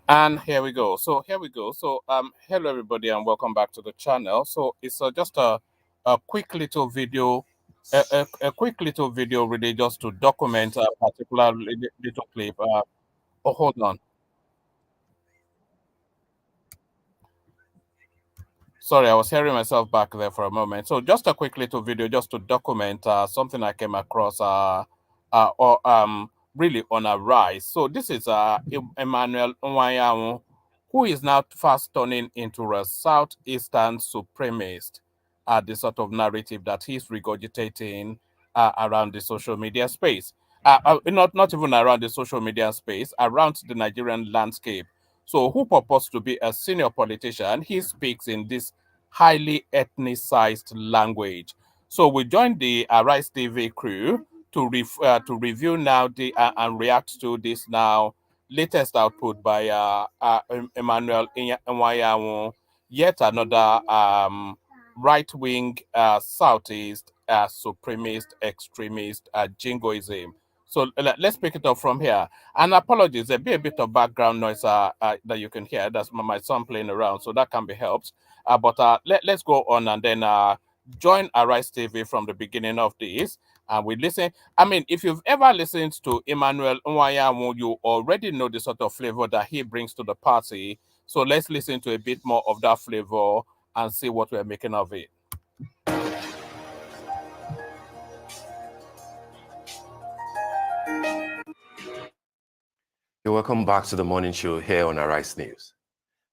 And here we go. Hello everybody, and welcome back to the channel. So, it's just a quick little video, a quick little video, really, just to document a particular little clip. Oh, hold on. Sorry, I was hearing myself back there for a moment. So, just a quick little video, just to document something I came across, or really on a rise. So, this is Emmanuel Iwuanyanwu, who is now fast turning into a southeastern supremacist. The sort of narrative that he's regurgitating around the social media space. Not even around the social media space, around the Nigerian landscape. So, who purports to be a senior politician, he speaks in this highly ethnicized language. So we joined the Arise TV crew to review now and react to this now latest output by Emmanuel Iwuanyanwu, yet another right wing southeast supremacist extremist jingoism. So let's pick it up from here. And apologies, there'll be a bit of background noise that you can hear. That's my son playing around, so that can be helped. Let's go on and then join Arise TV from the beginning of this. And we listen. I mean, if you've ever listened to Emmanuel Iwuanyanwu, you already know the sort of flavor that he brings to the party. So let's listen to a bit more of that flavor and see what we're making of it. You're welcome back to the morning show here on Arise News.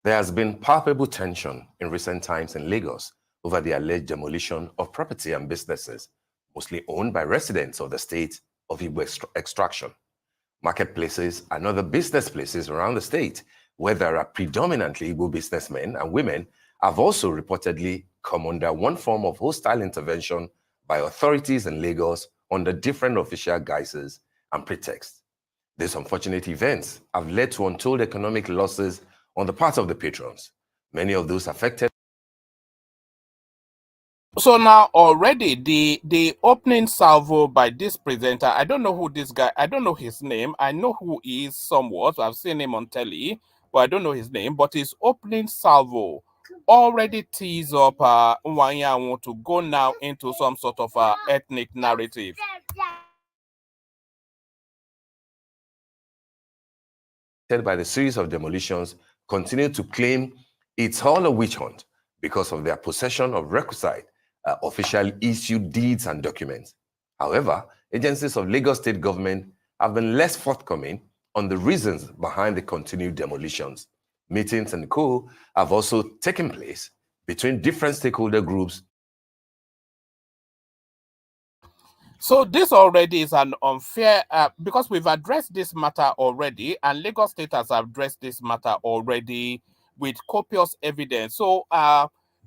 There has been palpable tension in recent times in Lagos over the alleged demolition of property and businesses, mostly owned by residents of the state of Igbo extraction. Marketplaces and other business places around the state, where there are predominantly Igbo businessmen and women, have also reportedly come under one form of hostile intervention by authorities in Lagos under different official guises and pretexts. These unfortunate events have led to untold economic losses on the part of the patrons. Many of those affected. So now already the opening salvo by this presenter, I don't know who this guy, I don't know his name. I know who he is somewhat. I've seen him on telly, but I don't know his name. But his opening salvo already tees up Iwuanyanwu to go now into some sort of ethnic narrative. By the series of demolitions continue to claim it's all a witch hunt because of their possession of requisite official issued deeds and documents. However, agencies of Lagos state government have been less forthcoming on the reasons behind the continued demolitions. Meetings and co have also taken place between different stakeholder groups. So this already is an unfair, because we've addressed this matter already, and Lagos State has addressed this matter already with copious evidence. So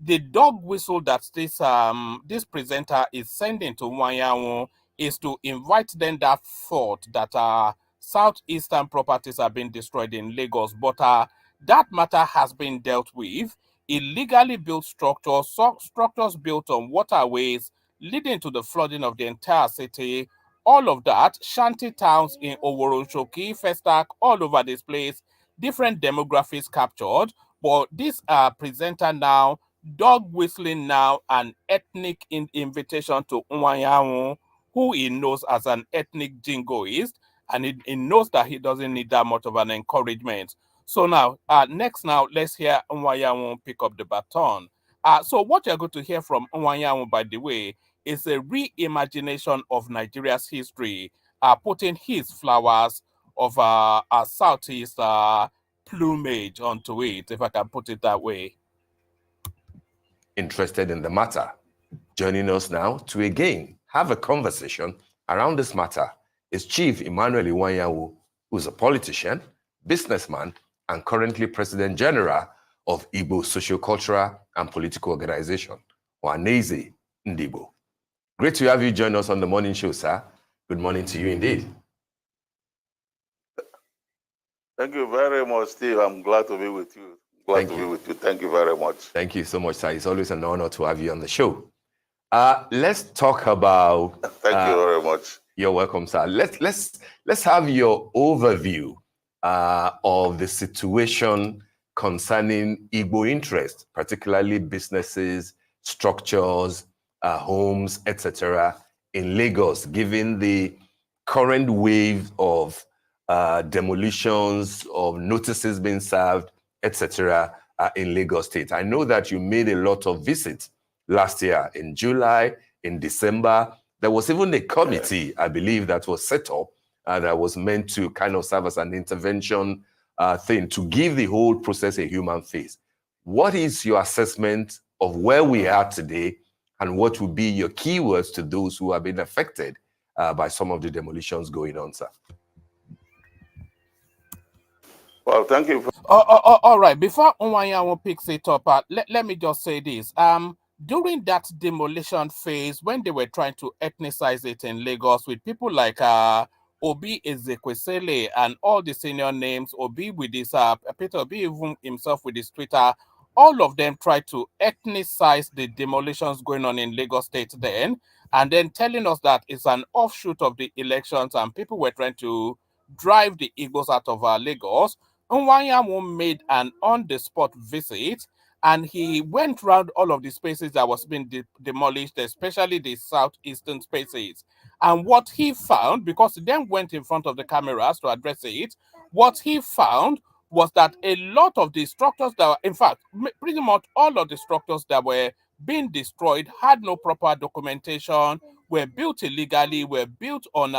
the dog whistle that this presenter is sending to Iwuanyanwu is to invite them that thought that southeastern properties are being destroyed in Lagos, but that matter has been dealt with. Illegally built structures built on waterways, leading to the flooding of the entire city. All of that, shanty towns in Oworoshoki, Festac, all over this place, different demographics captured. But this presenter now, dog whistling now, an ethnic invitation to Iwuanyanwu, who he knows as an ethnic jingoist, and he knows that he doesn't need that much of an encouragement. So now, next now, let's hear Iwuanyanwu pick up the baton. So what you're going to hear from Iwuanyanwu, by the way, is a reimagination of Nigeria's history, putting his flowers of southeast plumage onto it, if I can put it that way. Interested in the matter. Joining us now to again have a conversation around this matter is Chief Emmanuel Iwuanyanwu, who's a politician, businessman, and currently President General of Igbo Socio-Cultural and Political Organization, Ohaneze Ndigbo. Great to have you join us on the morning show, sir. Good morning to you indeed. Thank you very much, Steve. I'm glad to be with you. Glad to be with you. Thank you very much. Thank you so much, sir. It's always an honor to have you on the show. Let's talk about. Thank you very much. You're welcome, sir. Let's have your overview of the situation concerning Igbo interests, particularly businesses, structures, homes, etc., in Lagos, given the current wave of demolitions, of notices being served, etc., in Lagos State. I know that you made a lot of visits last year in July, in December. There was even a committee, I believe, that was set up that was meant to kind of serve as an intervention thing to give the whole process a human face. What is your assessment of where we are today, and what would be your keywords to those who have been affected by some of the demolitions going on, sir? Well, thank you. All right. Before Iwuanyanwu picks it up, let me just say this. During that demolition phase, when they were trying to ethnicize it in Lagos with people like Obi Ezekwesili and all the senior names, Obi with his Peter Obi even himself with his Twitter, all of them tried to ethnicize the demolitions going on in Lagos State then, and then telling us that it's an offshoot of the elections and people were trying to drive the Igbos out of Lagos. Iwuanyanwu made an on-the-spot visit, and he went around all of the spaces that was being demolished, especially the southeastern spaces. And what he found, because he then went in front of the cameras to address it, what he found was that a lot of the structures that were, in fact, pretty much all of the structures that were being destroyed had no proper documentation, were built illegally, were built on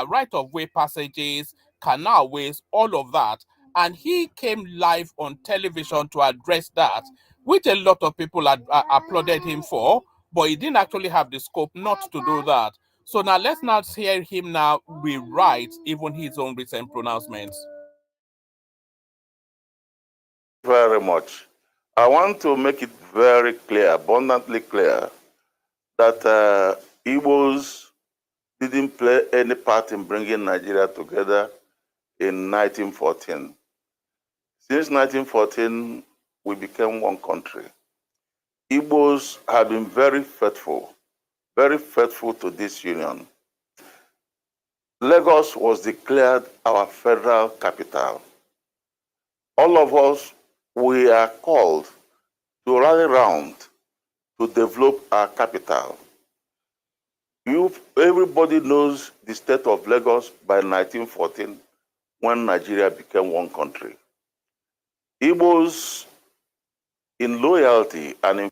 right-of-way passages, canal ways, all of that. And he came live on television to address that, which a lot of people had applauded him for, but he didn't actually have the scope not to do that. So now let's not hear him now rewrite even his own recent pronouncements. Very much. I want to make it very clear, abundantly clear, that Igbos didn't play any part in bringing Nigeria together in 1914. Since 1914, we became one country. Igbos have been very faithful to this union. Lagos was declared our federal capital. All of us, we are called to rally round to develop our capital. Everybody knows the state of Lagos by 1914 when Nigeria became one country. Igbos in loyalty and in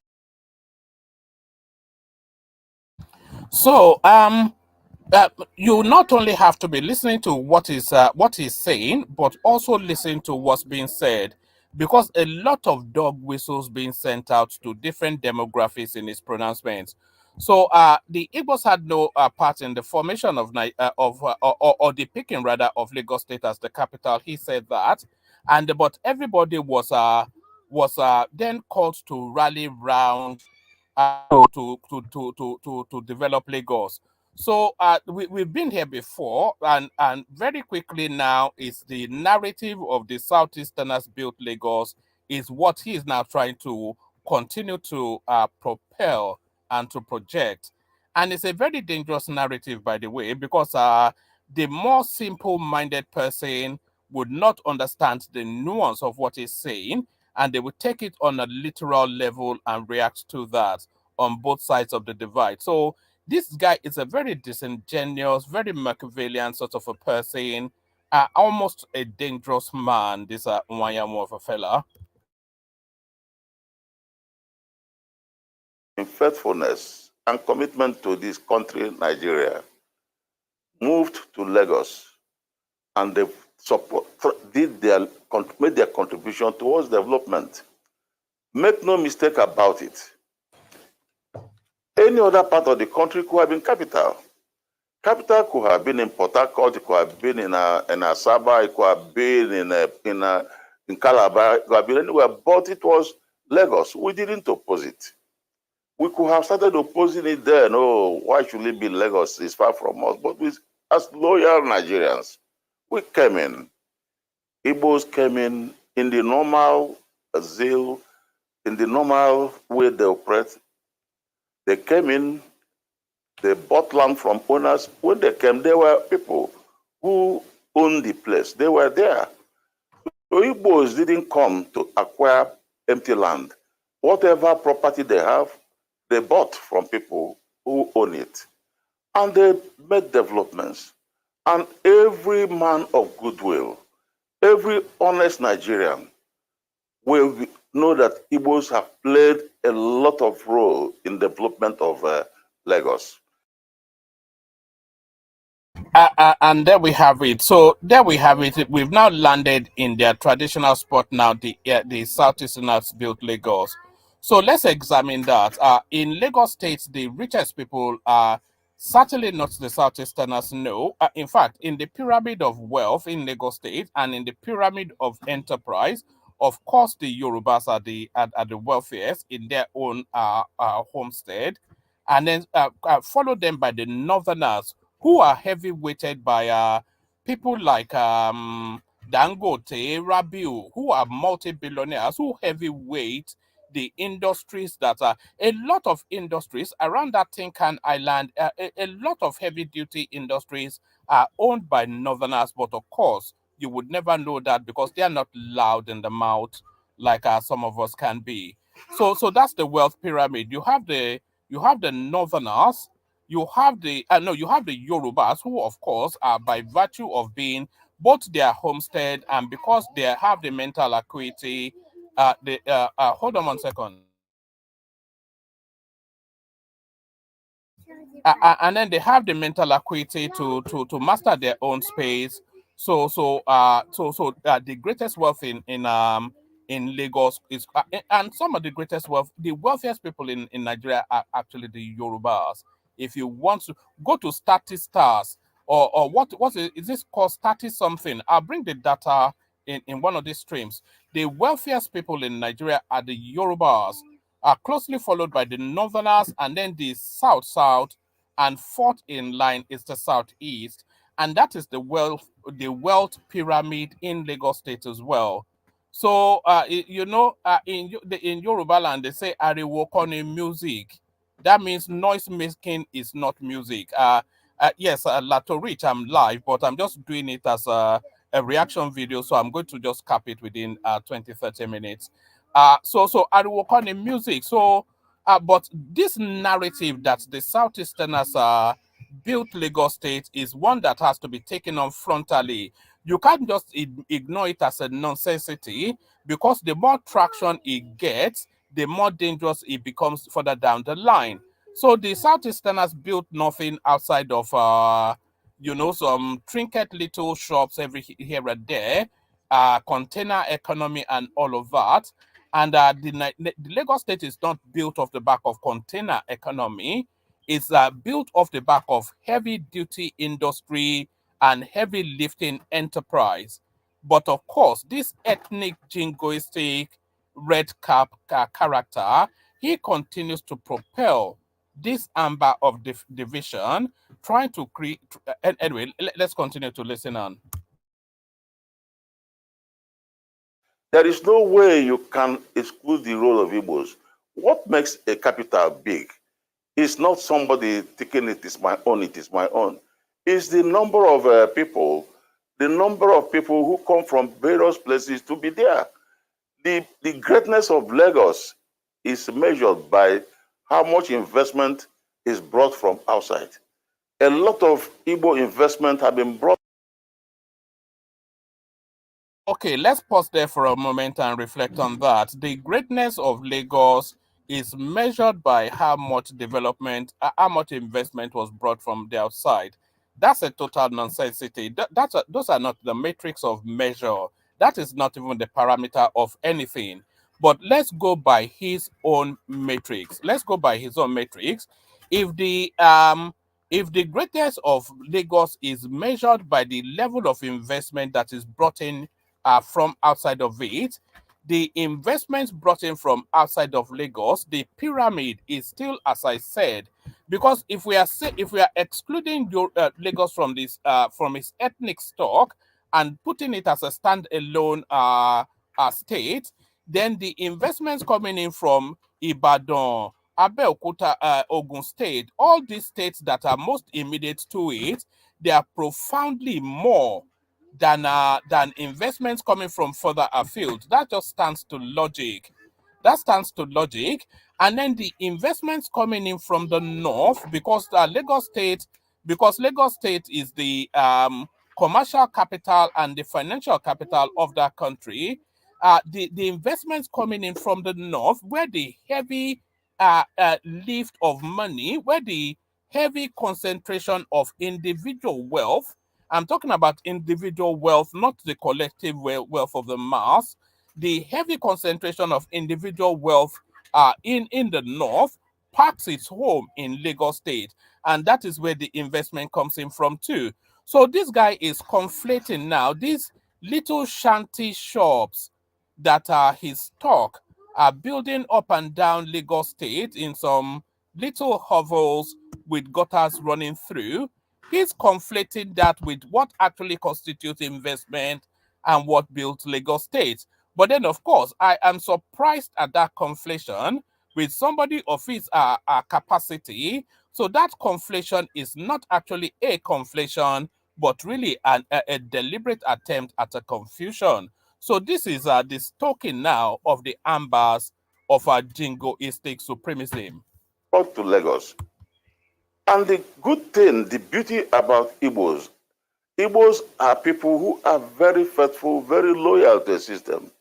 So you not only have to be listening to what he's saying, but also listen to what's being said, because a lot of dog whistles being sent out to different demographics in his pronouncements. So the Igbos had no part in the formation of or the picking rather of Lagos State as the capital. He said that, and but everybody was then called to rally round to develop Lagos. So we've been here before, and very quickly now is the narrative of the Southeasterners built Lagos is what he is now trying to continue to propel and to project. And it's a very dangerous narrative, by the way, because the more simple-minded person would not understand the nuance of what he's saying, and they would take it on a literal level and react to that on both sides of the divide. So this guy is a very disingenuous, very Machiavellian sort of a person, almost a dangerous man, this Iwuanyanwu of a fella. faithfulness and commitment to this country, Nigeria, moved to Lagos, and they made their contribution towards development. Make no mistake about it. Any other part of the country could have been capital. Capital could have been in Port Harcourt, it could have been in Asaba, it could have been in Calabar, it could have been anywhere, but it was Lagos. We didn't oppose it. We could have started opposing it then. Oh, why should it be in Lagos? It's far from us. But as loyal Nigerians, we came in. Igbos came in the normal zeal, in the normal way they operate. They came in, they bought land from owners. When they came, there were people who owned the place. They were there. So Igbos didn't come to acquire empty land. Whatever property they have, they bought from people who own it. And they made developments. And every man of goodwill, every honest Nigerian will know that Igbos have played a lot of role in development of Lagos. And there we have it. So there we have it. We've now landed in their traditional spot now, the Southeasterners built Lagos. So let's examine that. In Lagos State, the richest people are certainly not the Southeasterners, no. In fact, in the pyramid of wealth in Lagos State and in the pyramid of enterprise, of course, the Yorubas are the wealthiest in their own homestead, and then follow them by the Northerners, who are heavy weighted by people like Dangote, Rabiu, who are multi-billionaires, who heavyweight the industries that are a lot of industries around that Tinkan Island. A lot of heavy duty industries are owned by Northerners, but of course, you would never know that because they are not loud in the mouth like some of us can be. So that's the wealth pyramid. You have the Northerners, you have the no, you have the Yorubas, who of course are by virtue of being both their homestead and because they have the mental acuity. Hold on 1 second. And then they have the mental acuity to master their own space. The greatest wealth in Lagos is and some of the greatest wealth, the wealthiest people in Nigeria are actually the Yorubas. If you want to go to Statistars or what is this called, Stati something, I'll bring the data in one of these streams. The wealthiest people in Nigeria are the Yorubas, are closely followed by the Northerners, and then the South, and fourth in line is the Southeast, and that is the wealth pyramid in Lagos State as well. So in Yoruba land they say ariwo koni music. That means noise making is not music. Yes, Lato Rich, I'm live, but I'm just doing it as a reaction video, so I'm going to just cap it within 20-30 minutes. So ariwo koni music. So but this narrative that the Southeasterners built Lagos State is one that has to be taken on frontally. You can't just ignore it as a nonsensity, because the more traction it gets, the more dangerous it becomes further down the line. So the Southeasterners built nothing outside of some trinket little shops here and there, container economy and all of that. And the Lagos State is not built off the back of container economy. It's built off the back of heavy duty industry and heavy lifting enterprise. But of course, this ethnic jingoistic red cap character, he continues to propel this amber of division, trying to create. Anyway, let's continue to listen on. There is no way you can exclude the role of Igbos. What makes a capital big is not somebody thinking it is my own, it is my own. It's the number of people who come from various places to be there. The greatness of Lagos is measured by how much investment is brought from outside. A lot of Igbo investment have been brought. Okay, let's pause there for a moment and reflect on that. The greatness of Lagos is measured by how much development, how much investment was brought from the outside. That's a total nonsensity. Those are not the metrics of measure. That is not even the parameter of anything. But let's go by his own metrics. Let's go by his own metrics. If the greatness of Lagos is measured by the level of investment that is brought in from outside of it, the investments brought in from outside of Lagos, the pyramid is still, as I said, because if we are excluding Lagos from this from its ethnic stock and putting it as a standalone state, then the investments coming in from Ibadan, Abeokuta, Ogun State, all these states that are most immediate to it, they are profoundly more than investments coming from further afield. That just stands to logic. That stands to logic. And then the investments coming in from the north, because Lagos State is the commercial capital and the financial capital of that country. The investments coming in from the north, where the heavy lift of money, where the heavy concentration of individual wealth. I'm talking about individual wealth, not the collective wealth of the mass. The heavy concentration of individual wealth in the north parks its home in Lagos State. And that is where the investment comes in from too. So this guy is conflating now these little shanty shops that are his stock are building up and down Lagos State in some little hovels with gutters running through. He's conflating that with what actually constitutes investment and what built Lagos State. But then, of course, I am surprised at that conflation with somebody of his capacity. So that conflation is not actually a conflation, but really a deliberate attempt at a confusion. So this is the stoking now of the ambers of jingoistic supremacy. Brought to Lagos. And the good thing, the beauty about Igbos are people who are very faithful, very loyal to the system.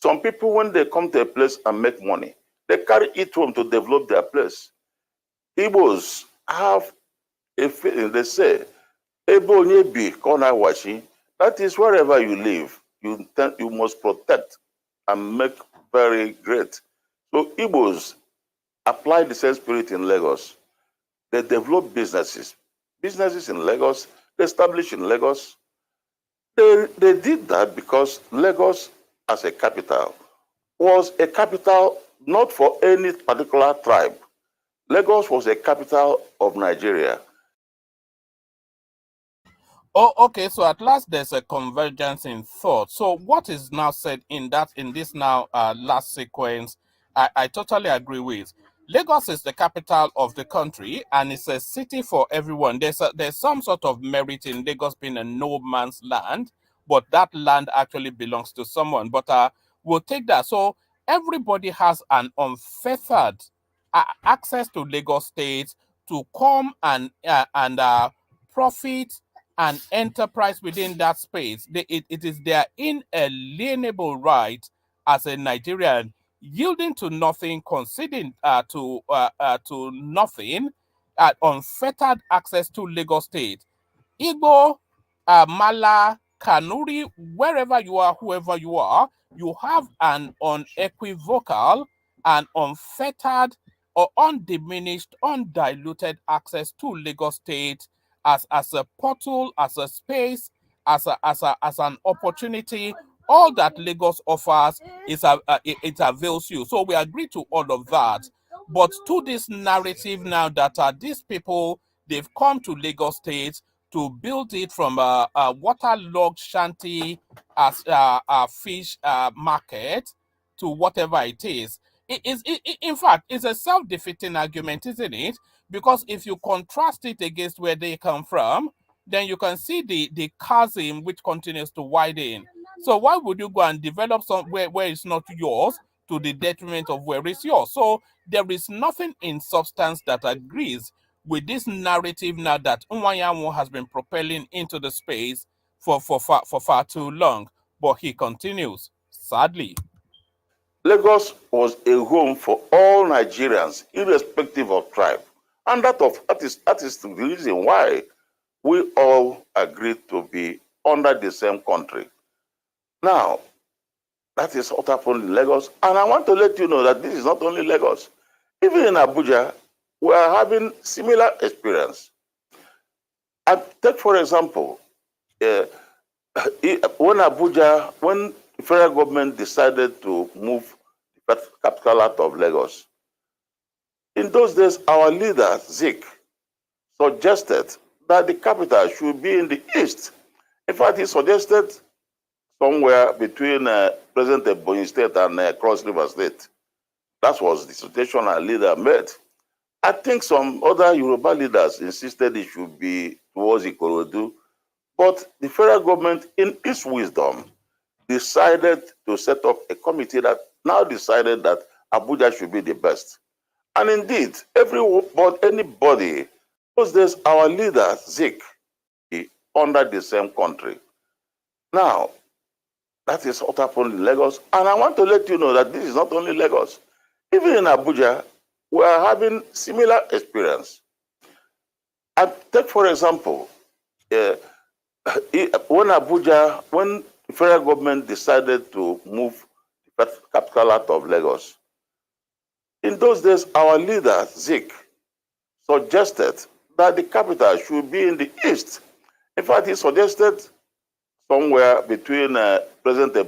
Some people, when they come to a place and make money, they carry it home to develop their place. Igbos have a feeling, they say, Ebo Nyebi Kona Washi, that is wherever you live, you must protect and make very great. So Igbos apply the same spirit in Lagos. They develop businesses in Lagos, they establish in Lagos. They did that because Lagos as a capital was a capital not for any particular tribe. Lagos was a capital of Nigeria. Oh, okay. So at last, there's a convergence in thought. So what is now said in this now last sequence, I totally agree with. Lagos is the capital of the country, and it's a city for everyone. There's some sort of merit in Lagos being a no man's land, but that land actually belongs to someone. But we'll take that. So everybody has an unfettered access to Lagos State to come and profit and enterprise within that space. It is their inalienable right as a Nigerian, yielding to nothing, conceding to nothing, unfettered access to Lagos State. Igbo, Mala, Kanuri, wherever you are, whoever you are, you have an unequivocal and unfettered or undiminished, undiluted access to Lagos State as a portal, as a space, as an opportunity. All that Lagos offers it avails you. So we agree to all of that. But to this narrative now that these people, they've come to Lagos State to build it from a waterlogged shanty as a fish market to whatever it is. In fact, it's a self-defeating argument, isn't it? Because if you contrast it against where they come from, then you can see the chasm which continues to widen. So why would you go and develop somewhere where it's not yours to the detriment of where it's yours? So there is nothing in substance that agrees with this narrative now that Iwuanyanwu has been propelling into the space for far too long. But he continues, sadly. Lagos was a home for all Nigerians, irrespective of tribe. And that is the reason why we all agreed to be under the same country. Now, that is what happened in Lagos. And I want to let you know that this is not only Lagos. Even in Abuja, we are having similar experience. I take, for example, when the federal government decided to move the capital out of Lagos, in those days, our leader, Zik, suggested that the capital should be in the east. In fact, he suggested somewhere between present Ebonyi State and Cross River State. That was the suggestion our leader made. I think some other Yoruba leaders insisted it should be towards Ikorodu, But the federal government, in its wisdom, decided to set up a committee that now decided that Abuja should be the best. And indeed, anybody, those days, our leader, Zik, under the same country. Now, that is what happened in Lagos. And I want to let you know that this is not only Lagos. Even in Abuja, we are having similar experience. And take, for example, when the federal government decided to move the capital out of Lagos, in those days, our leader, Zik, suggested that the capital should be in the east. In fact, he suggested somewhere between present.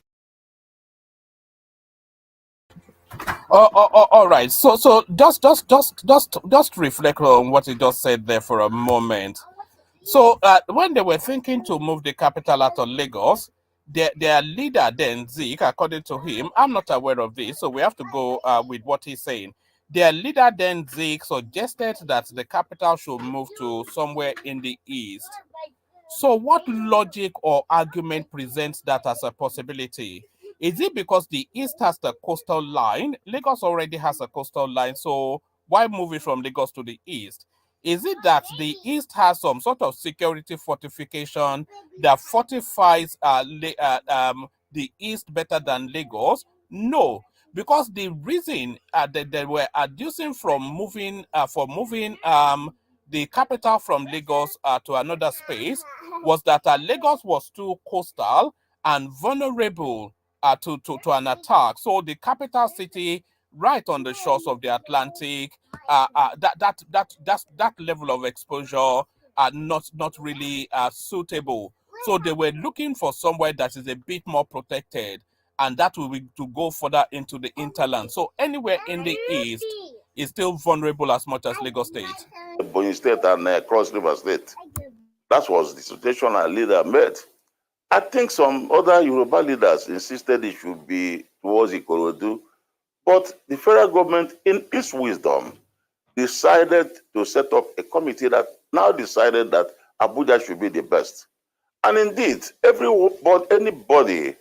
All right. So just reflect on what you just said there for a moment. So when they were thinking to move the capital out of Lagos, their leader then, Zeke, according to him, I'm not aware of this, so we have to go with what he's saying. Their leader then, Zeke, suggested that the capital should move to somewhere in the east. So what logic or argument presents that as a possibility? Is it because the east has the coastal line? Lagos already has a coastal line, so why move it from Lagos to the east? Is it that the east has some sort of security fortification that fortifies the east better than Lagos? No, because the reason that they were adducing for moving the capital from Lagos to another space was that Lagos was too coastal and vulnerable to an attack. So the capital city, right on the shores of the Atlantic, that level of exposure are not really suitable. So they were looking for somewhere that is a bit more protected, and that will be to go further into the interland. So anywhere in the east is still vulnerable as much as Lagos State. Bonny State and Cross River State. That was the situation our leader made. I think some other Yoruba leaders insisted it should be towards Ikorodu, but the federal government, in its wisdom, decided to set up a committee that now decided that Abuja should be the best. And indeed, anybody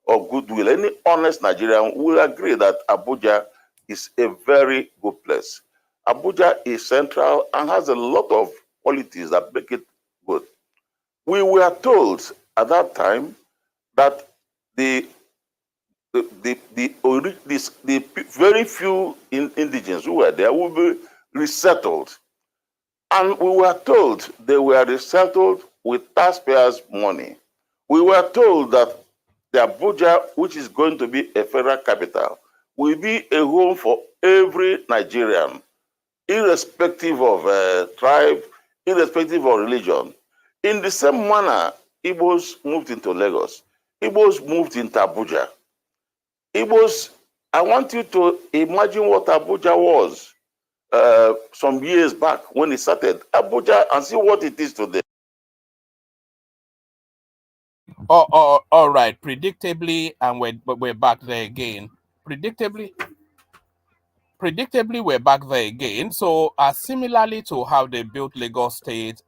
of goodwill, any honest Nigerian will agree that Abuja is a very good place. Abuja is central and has a lot of qualities that make it good. We were told at that time that the very few indigenes who were there will be resettled. And we were told they were resettled with taxpayers' money. We were told that the Abuja, which is going to be a federal capital, will be a home for every Nigerian, irrespective of tribe, irrespective of religion. In the same manner, Igbos moved into Lagos. Igbos moved into Abuja. Igbos, I want you to imagine what Abuja was some years back when it started. Abuja, and see what it is today. All right. Predictably, and we're back there again. Predictably, we're back there again. So similarly to how they built Lagos State,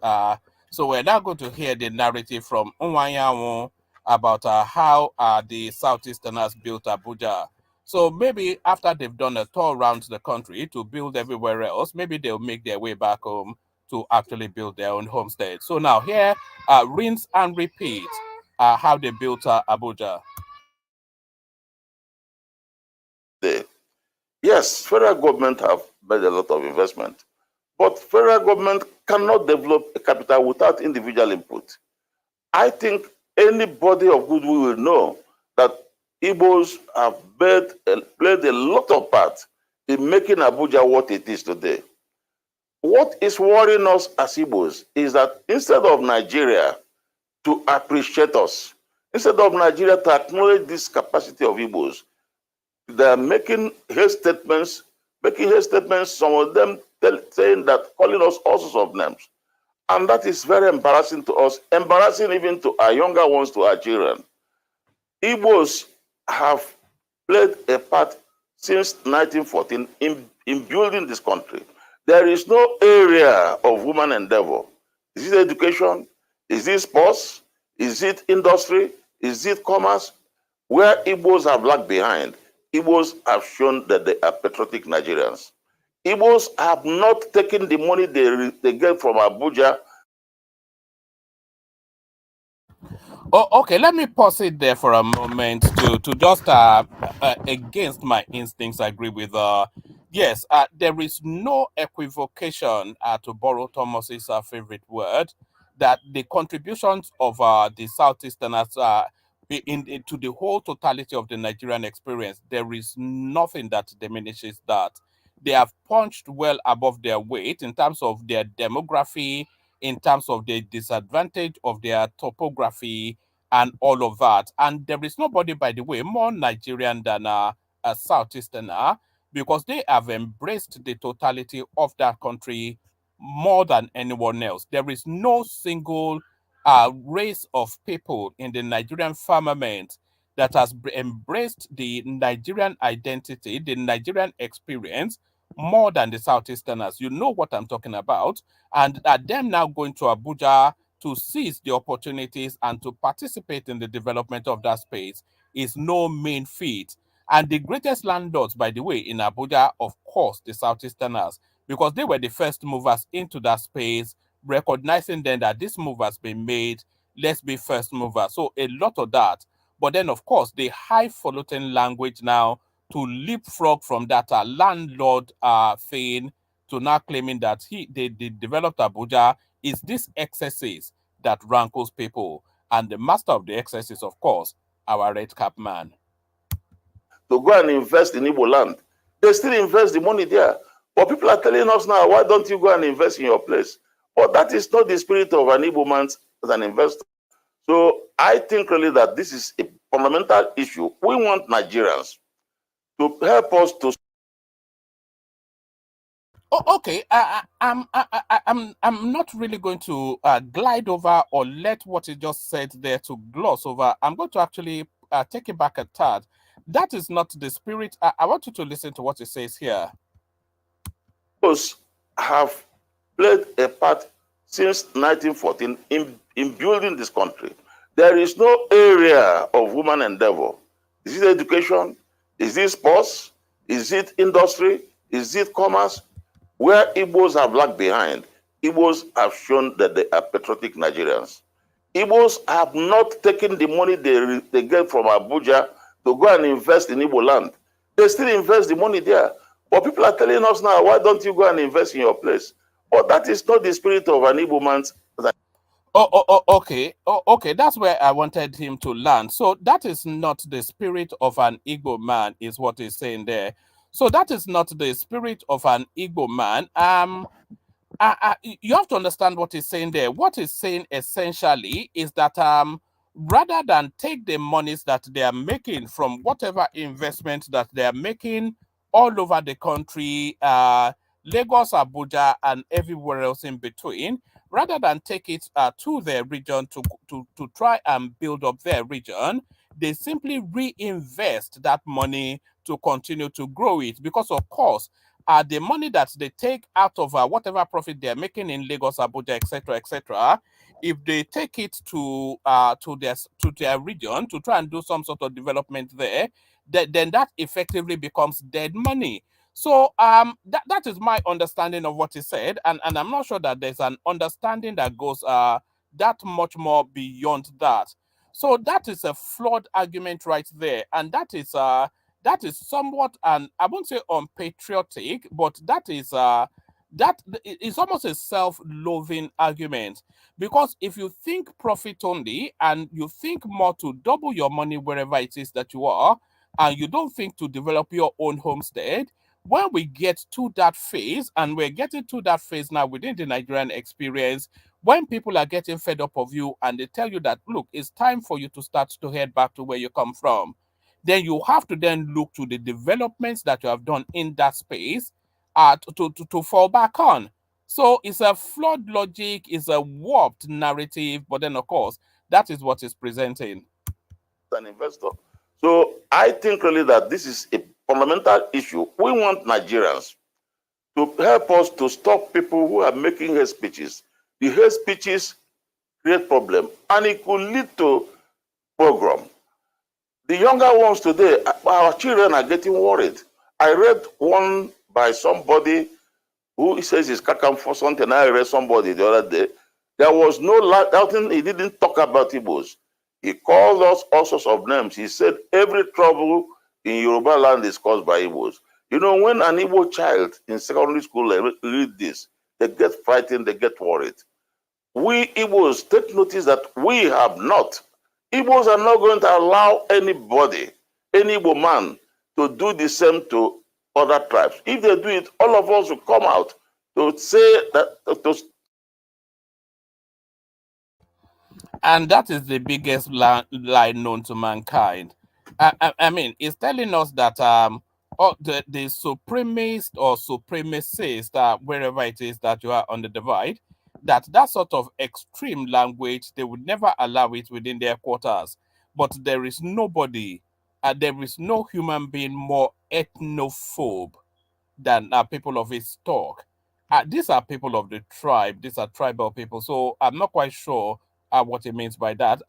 so we're now going to hear the narrative from Iwuanyanwu about how the Southeasterners built Abuja. So maybe after they've done a tour around the country to build everywhere else, maybe they'll make their way back home to actually build their own homestead. So now here, rinse and repeat how they built Abuja. Yes, federal government have made a lot of investment, but federal government cannot develop a capital without individual input. I think anybody of goodwill will know that Igbos have played a lot of part in making Abuja what it is today. What is worrying us as Igbos is that instead of Nigeria to appreciate us, instead of Nigeria to acknowledge this capacity of Igbos, they are making hate statements, some of them saying that, calling us all sorts of names. And that is very embarrassing to us, embarrassing even to our younger ones, to our children. Igbos have played a part since 1914 in building this country. There is no area of human endeavor. Is it education? Is it sports? Is it industry? Is it commerce? Where Igbos have lagged behind, Igbos have shown that they are patriotic Nigerians. Igbos have not taken the money they get from Abuja. Oh, okay, let me pause it there for a moment to just against my instincts agree with yes, there is no equivocation, to borrow Thomas's favorite word, that the contributions of the Southeasterners to the whole totality of the Nigerian experience, there is nothing that diminishes that. They have punched well above their weight in terms of their demography, in terms of the disadvantage of their topography, and all of that. And there is nobody, by the way, more Nigerian than a Southeasterner, because they have embraced the totality of that country more than anyone else. There is no single race of people in the Nigerian firmament that has embraced the Nigerian identity, the Nigerian experience, more than the Southeasterners. You know what I'm talking about. And them now going to Abuja to seize the opportunities and to participate in the development of that space is no mean feat. And the greatest landlords, by the way, in Abuja, of course, the Southeasterners, because they were the first movers into that space, recognizing then that this move has been made, let's be first mover. So a lot of that. But then, of course, the highfalutin language now to leapfrog from that landlord thing to now claiming that they developed Abuja is this excesses that rankles people. And the master of the excesses, of course, our red cap man. To go and invest in Igbo land. They still invest the money there. But people are telling us now, why don't you go and invest in your place? But that is not the spirit of an Igbo man as an investor. So I think really that this is a fundamental issue. We want Nigerians to help us to. Oh, okay. I'm not really going to glide over or let what you just said there to gloss over. I'm going to actually take it back a tad. That is not the spirit. I want you to listen to what it says here. Those have played a part since 1914 in building this country. There is no area of human endeavor. Is it education? Is it sports? Is it industry? Is it commerce? Where Igbos have lagged behind, Igbos have shown that they are patriotic Nigerians. Igbos have not taken the money they get from Abuja to go and invest in Igbo land. They still invest the money there. But people are telling us now, why don't you go and invest in your place? But that is not the spirit of an Igbo man. Okay. Okay. That's where I wanted him to land. So that is not the spirit of an Igbo man, is what he's saying there. So that is not the spirit of an Igbo man. You have to understand what he's saying there. What he's saying essentially is that rather than take the monies that they are making from whatever investment that they are making all over the country, Lagos, Abuja, and everywhere else in between, rather than take it to their region to try and build up their region, they simply reinvest that money to continue to grow it. Because, of course, the money that they take out of whatever profit they're making in Lagos, Abuja, etc., if they take it to their region to try and do some sort of development there, then that effectively becomes dead money. So that is my understanding of what he said, and I'm not sure that there's an understanding that goes that much more beyond that. So that is a flawed argument right there, and that is somewhat, and I won't say unpatriotic, but that is it's almost a self-loathing argument. Because if you think profit only and you think more to double your money wherever it is that you are, and you don't think to develop your own homestead, when we get to that phase, and we're getting to that phase now within the Nigerian experience, when people are getting fed up of you and they tell you that, look, it's time for you to start to head back to where you come from, then you have to then look to the developments that you have done in that space to fall back on. So it's a flawed logic, it's a warped narrative, but then, of course, that is what is presenting. An investor. So I think really that this is a fundamental issue. We want Nigerians to help us to stop people who are making hate speeches. The hate speeches create problem, and it could lead to pogrom. The younger ones today, our children are getting worried. I read one by somebody who says he's Kakam for something. I read somebody the other day. There was no nothing. He didn't talk about Igbos. He called us all sorts of names. He said every trouble in Yoruba land is caused by Igbos. You know, when an Igbo child in secondary school read this, they get frightened, they get worried. We Igbos take notice that we have not. Igbos are not going to allow anybody, any Igbo man, to do the same to other tribes. If they do it, all of us will come out to say that And that is the biggest lie known to mankind. I mean, it's telling us that the supremacist or supremacist, wherever it is that you are on the divide, that sort of extreme language, they would never allow it within their quarters. But there is nobody, there is no human being more ethnophobe than people of his Stoke. These are people of the tribe. These are tribal people. So I'm not quite sure what it means by that.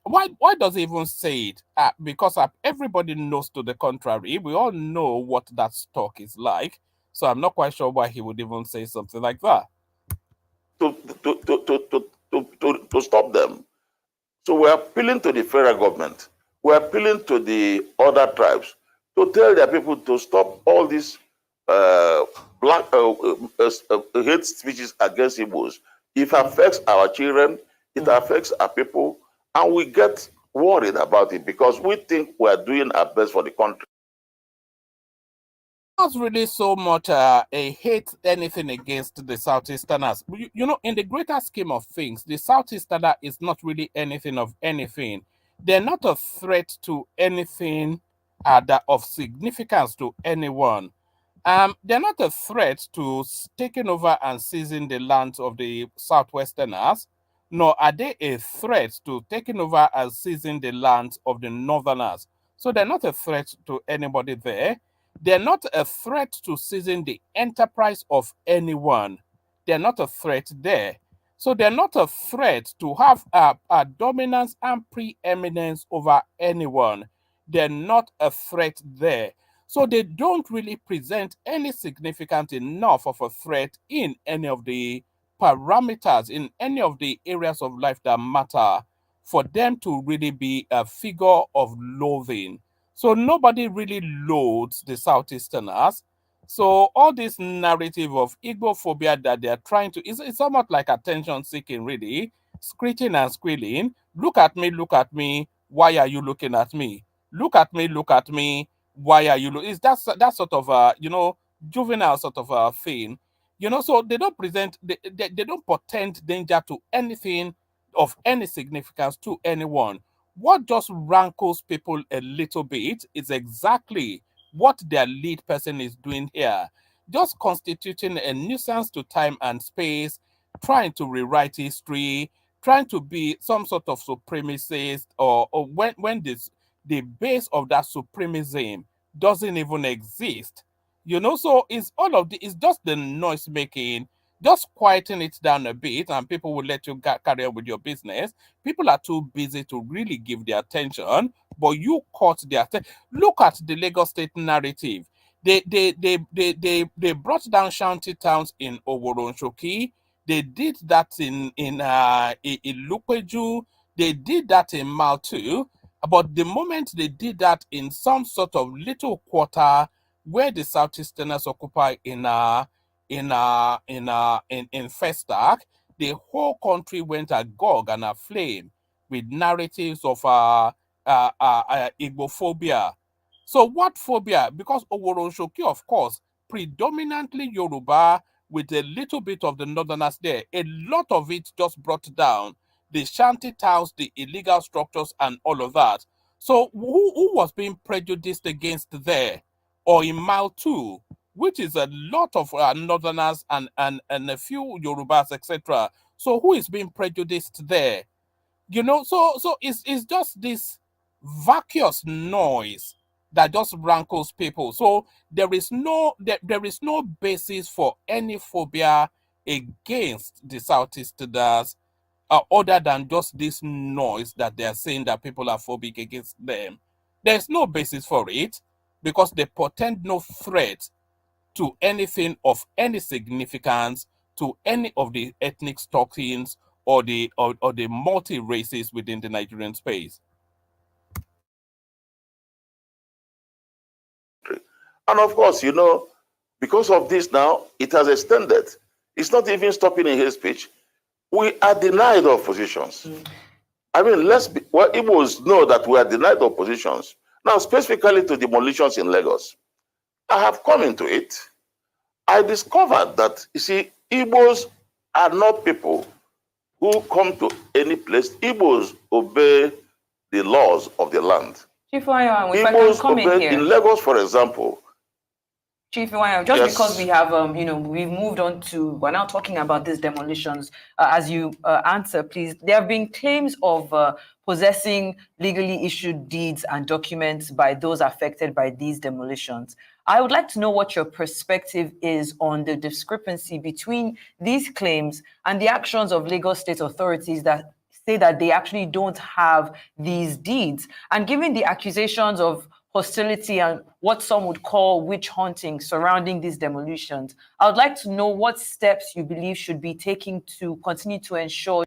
Why does he even say it? Because everybody knows to the contrary. We all know what that Stoke is like. So I'm not quite sure why he would even say something like that. To stop them. So we're appealing to the federal government. We're appealing to the other tribes to tell their people to stop all these black hate speeches against Igbos. It affects our children, it affects our people, and we get worried about it because we think we're doing our best for the country. Not really so much a hate anything against the Southeasterners. You know, in the greater scheme of things, the Southeasterner is not really anything of anything. They're not a threat to anything that of significance to anyone. They're not a threat to taking over and seizing the lands of the Southwesterners, nor are they a threat to taking over and seizing the lands of the Northerners. So they're not a threat to anybody there. They're not a threat to seizing the enterprise of anyone. They're not a threat there. So they're not a threat to have a dominance and preeminence over anyone. They're not a threat there. So they don't really present any significant enough of a threat in any of the parameters, in any of the areas of life that matter for them to really be a figure of loathing. So nobody really loathes the Southeasterners. So all this narrative of Igbophobia that they're trying to, it's somewhat like attention seeking, really, screeching and squealing. Look at me. Why are you looking at me? Look at me. Why are you? Is that sort of juvenile sort of thing, So they don't present, they don't portend danger to anything of any significance to anyone. What just rankles people a little bit is exactly what their lead person is doing here, just constituting a nuisance to time and space, trying to rewrite history, trying to be some sort of supremacist, or when the base of that supremacism doesn't even exist. So it's just the noise making, just quieting it down a bit, and people will let you carry on with your business. People are too busy to really give their attention, but you caught their attention. Look at the Lagos State narrative. They brought down shanty towns in Oworonshoki. They did that in Ilupeju. They did that in Mile 2. But the moment they did that in some sort of little quarter where the Southeasterners occupy in Festac, the whole country went agog and aflame with narratives of Igbophobia. So what phobia? Because Oworonshoki, of course, predominantly Yoruba with a little bit of the Northerners there. A lot of it just brought down the shanty towns, the illegal structures, and all of that. So who was being prejudiced against there? Or in Mile 2, which is a lot of Northerners and a few Yorubas, etc. So who is being prejudiced there? So it's just this vacuous noise that just rankles people. So there is no basis for any phobia against the Southeasterners other than just this noise that they are saying that people are phobic against them. There's no basis for it because they portend no threat to anything of any significance, to any of the ethnic stockings or the multi races within the Nigerian space. And of course, you know, because of this now, it has extended. It's not even stopping in hate speech. We are denied of positions. I mean, well, Igbos know that we are denied of positions. Now, specifically to demolitions in Lagos, I have come into it. I discovered that, you see, Igbos are not people who come to any place. Igbos obey the laws of the land. Chief Iwuanyanwu, if I Igbos can come in obey here. in Lagos, for example. Chief Iwuanyanwu, just Yes. because we have, we've moved on to, we're now talking about these demolitions. As you answer, please, there have been claims of possessing legally issued deeds and documents by those affected by these demolitions. I would like to know what your perspective is on the discrepancy between these claims and the actions of Lagos state authorities that say that they actually don't have these deeds. And given the accusations of hostility and what some would call witch hunting surrounding these demolitions, I would like to know what steps you believe should be taken to continue to ensure.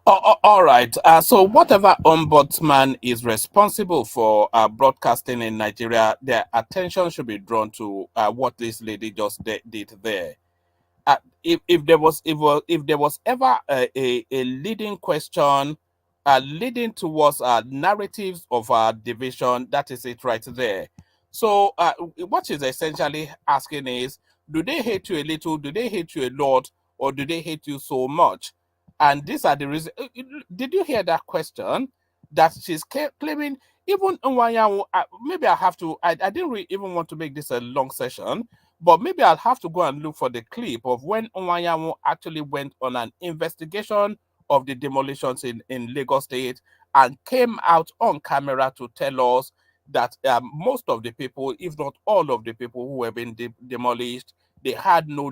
All right. So whatever ombudsman is responsible for broadcasting in Nigeria, their attention should be drawn to what this lady just did there. If there was ever a leading question leading towards narratives of division, that is it right there. So what she's essentially asking is, do they hate you a little, do they hate you a lot, or do they hate you so much? And these are the reasons. Did you hear that question? That she's claiming, even Iwuanyanwu, maybe I have to, I didn't really even want to make this a long session, but maybe I'll have to go and look for the clip of when Iwuanyanwu actually went on an investigation of the demolitions in Lagos State and came out on camera to tell us that most of the people, if not all of the people who were being demolished, they had no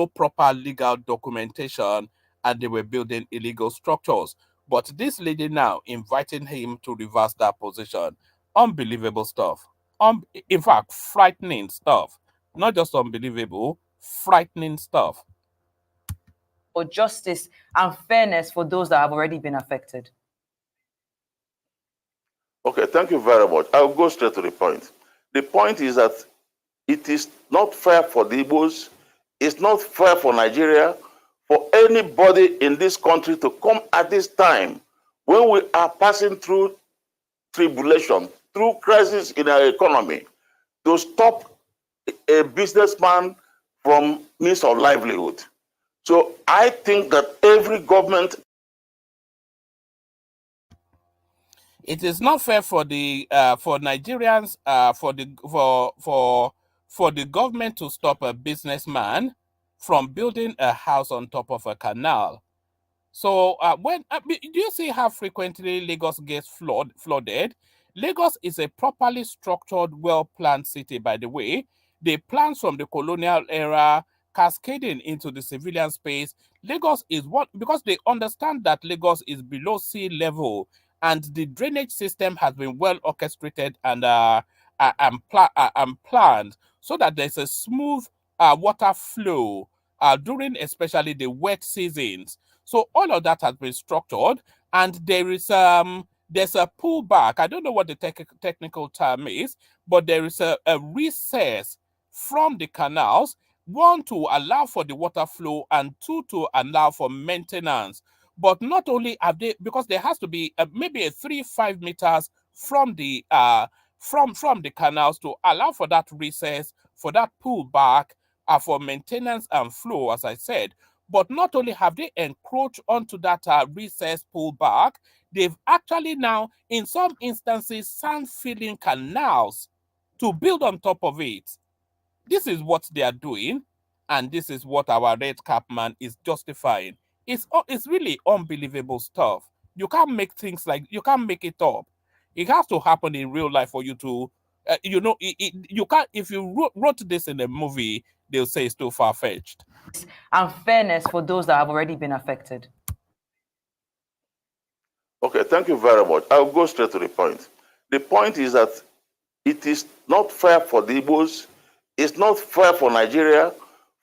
proper legal documentation, and they were building illegal structures. But this lady now inviting him to reverse that position. Unbelievable stuff. In fact, frightening stuff. Not just unbelievable, frightening stuff. For justice and fairness for those that have already been affected. Okay, thank you very much. I'll go straight to the point. The point is that it is not fair for the Igbos, it's not fair for Nigeria, for anybody in this country to come at this time when we are passing through tribulation, through crisis in our economy, to stop a businessman from means of livelihood. So I think that every government. It is not fair for the for Nigerians for the government to stop a businessman from building a house on top of a canal. So do you see how frequently Lagos gets flooded? Lagos is a properly structured, well-planned city, by the way. The plans from the colonial era cascading into the civilian space. Lagos is because they understand that Lagos is below sea level, and the drainage system has been well orchestrated and planned so that there's a smooth water flow during especially the wet seasons. So all of that has been structured, and there's a pullback. I don't know what the technical term is, but there is a recess from the canals, one to allow for the water flow and two to allow for maintenance. But not only have they, because there has to be maybe a 3-5 meters from the from the canals to allow for that recess, for that pullback, for maintenance and flow, as I said. But not only have they encroached onto that recess pullback, they've actually now, in some instances, sand-filling canals to build on top of it. This is what they are doing, and this is what our red cap man is justifying. It's really unbelievable stuff. You can't make things you can't make it up. It has to happen in real life for you to You know, you can't. If you wrote this in a movie, they'll say it's too far fetched. And fairness for those that have already been affected. Okay, thank you very much. I'll go straight to the point. The point is that it is not fair for the Igbos, it's not fair for Nigeria,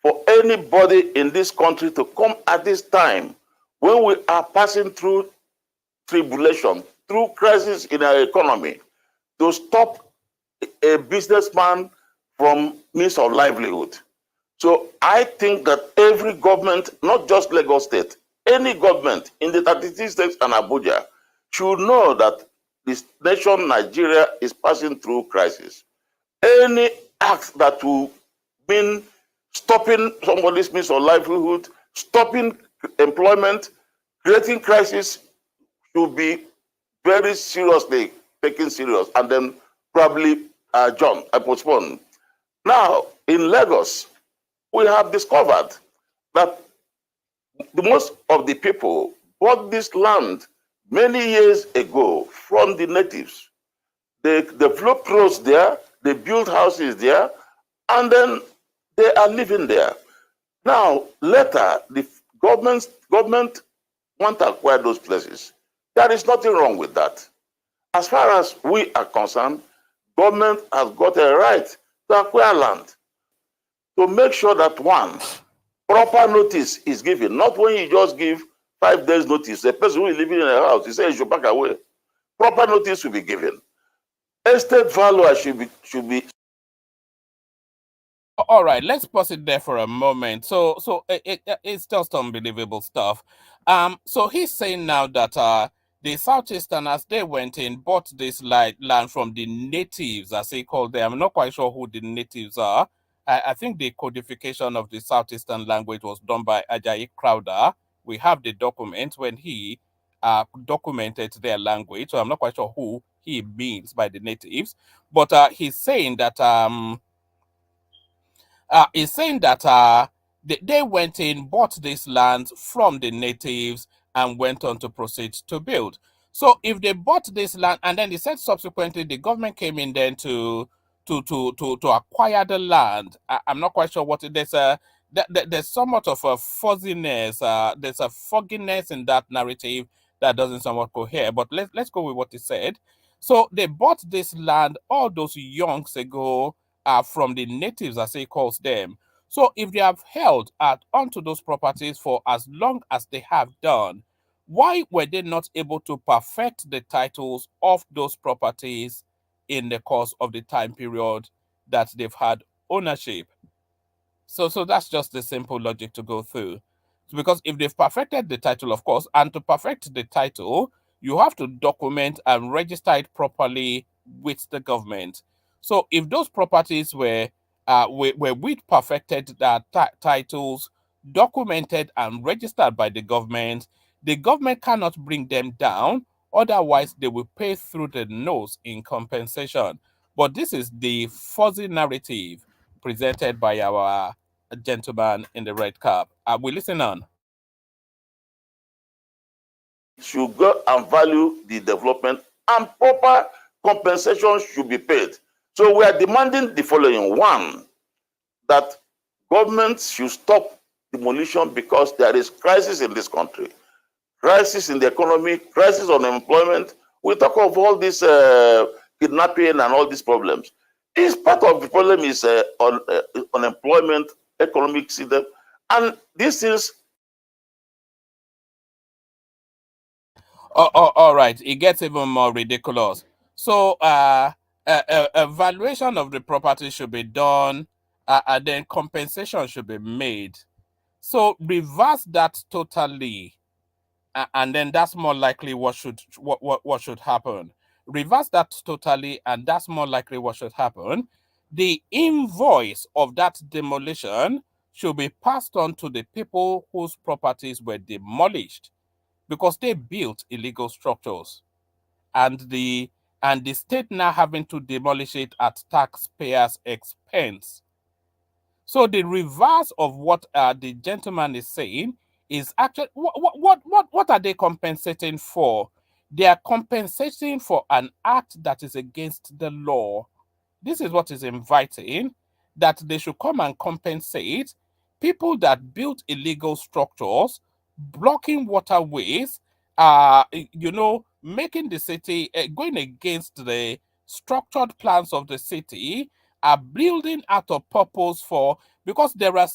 for anybody in this country to come at this time when we are passing through tribulation, through crisis in our economy, to stop a businessman from means of livelihood. So I think that every government, not just Lagos State, any government in the 33 states and Abuja should know that this nation, Nigeria, is passing through crisis. Any act that will mean stopping somebody's means of livelihood, stopping employment, creating crisis should be very seriously taken serious and then probably postponed. Now, in Lagos, we have discovered that the most of the people bought this land many years ago from the natives. They developed roads there, they built houses there, and then they are living there. Now, later, the government want to acquire those places. There is nothing wrong with that. As far as we are concerned, government has got a right to acquire land, to make sure that one, proper notice is given, not when you just give 5 days notice. A person who is living in a house, you say you should back away. Proper notice will be given. Estate value should be. All right, let's pause it there for a moment. So it's just unbelievable stuff. So he's saying now that the Southeasterners, they went in, bought this land from the natives, as they call them. I'm not quite sure who the natives are. I think the codification of the Southeastern language was done by Ajayi Crowder. We have the document when he documented their language. So I'm not quite sure who he means by the natives. But he's saying that they went in, bought this land from the natives, and went on to proceed to build. So if they bought this land, and then they said subsequently the government came in then to acquire the land. I'm not quite sure what it is. There's somewhat of a fuzziness. There's a fogginess in that narrative that doesn't somewhat cohere. But let's go with what he said. So they bought this land all those yonks ago from the natives, as he calls them. So if they have held onto those properties for as long as they have done, why were they not able to perfect the titles of those properties in the course of the time period that they've had ownership? So that's just the simple logic to go through. Because if they've perfected the title, of course, and to perfect the title, you have to document and register it properly with the government. So if those properties were with perfected titles, documented and registered by the government cannot bring them down. Otherwise, they will pay through the nose in compensation. But this is the fuzzy narrative presented by our gentleman in the red cap. We listen on. Should go and value the development, and proper compensation should be paid. So we are demanding the following. One, that government should stop demolition because there is crisis in this country, crisis in the economy, crisis on employment. We talk of all this kidnapping and all these problems. This part of the problem is unemployment, economic system, and this is. All right, it gets even more ridiculous. So, a valuation of the property should be done, and then compensation should be made. So, reverse that totally, and then that's more likely what should happen. Reverse that totally, and that's more likely what should happen. The invoice of that demolition should be passed on to the people whose properties were demolished, because they built illegal structures, and the state now having to demolish it at taxpayers' expense. So the reverse of what the gentleman is saying is actually what are they compensating for? They are compensating for an act that is against the law. this is what is inviting, that they should come and compensate people that built illegal structures, blocking waterways, making the city, going against the structured plans of the city, are building out of purpose for, because there are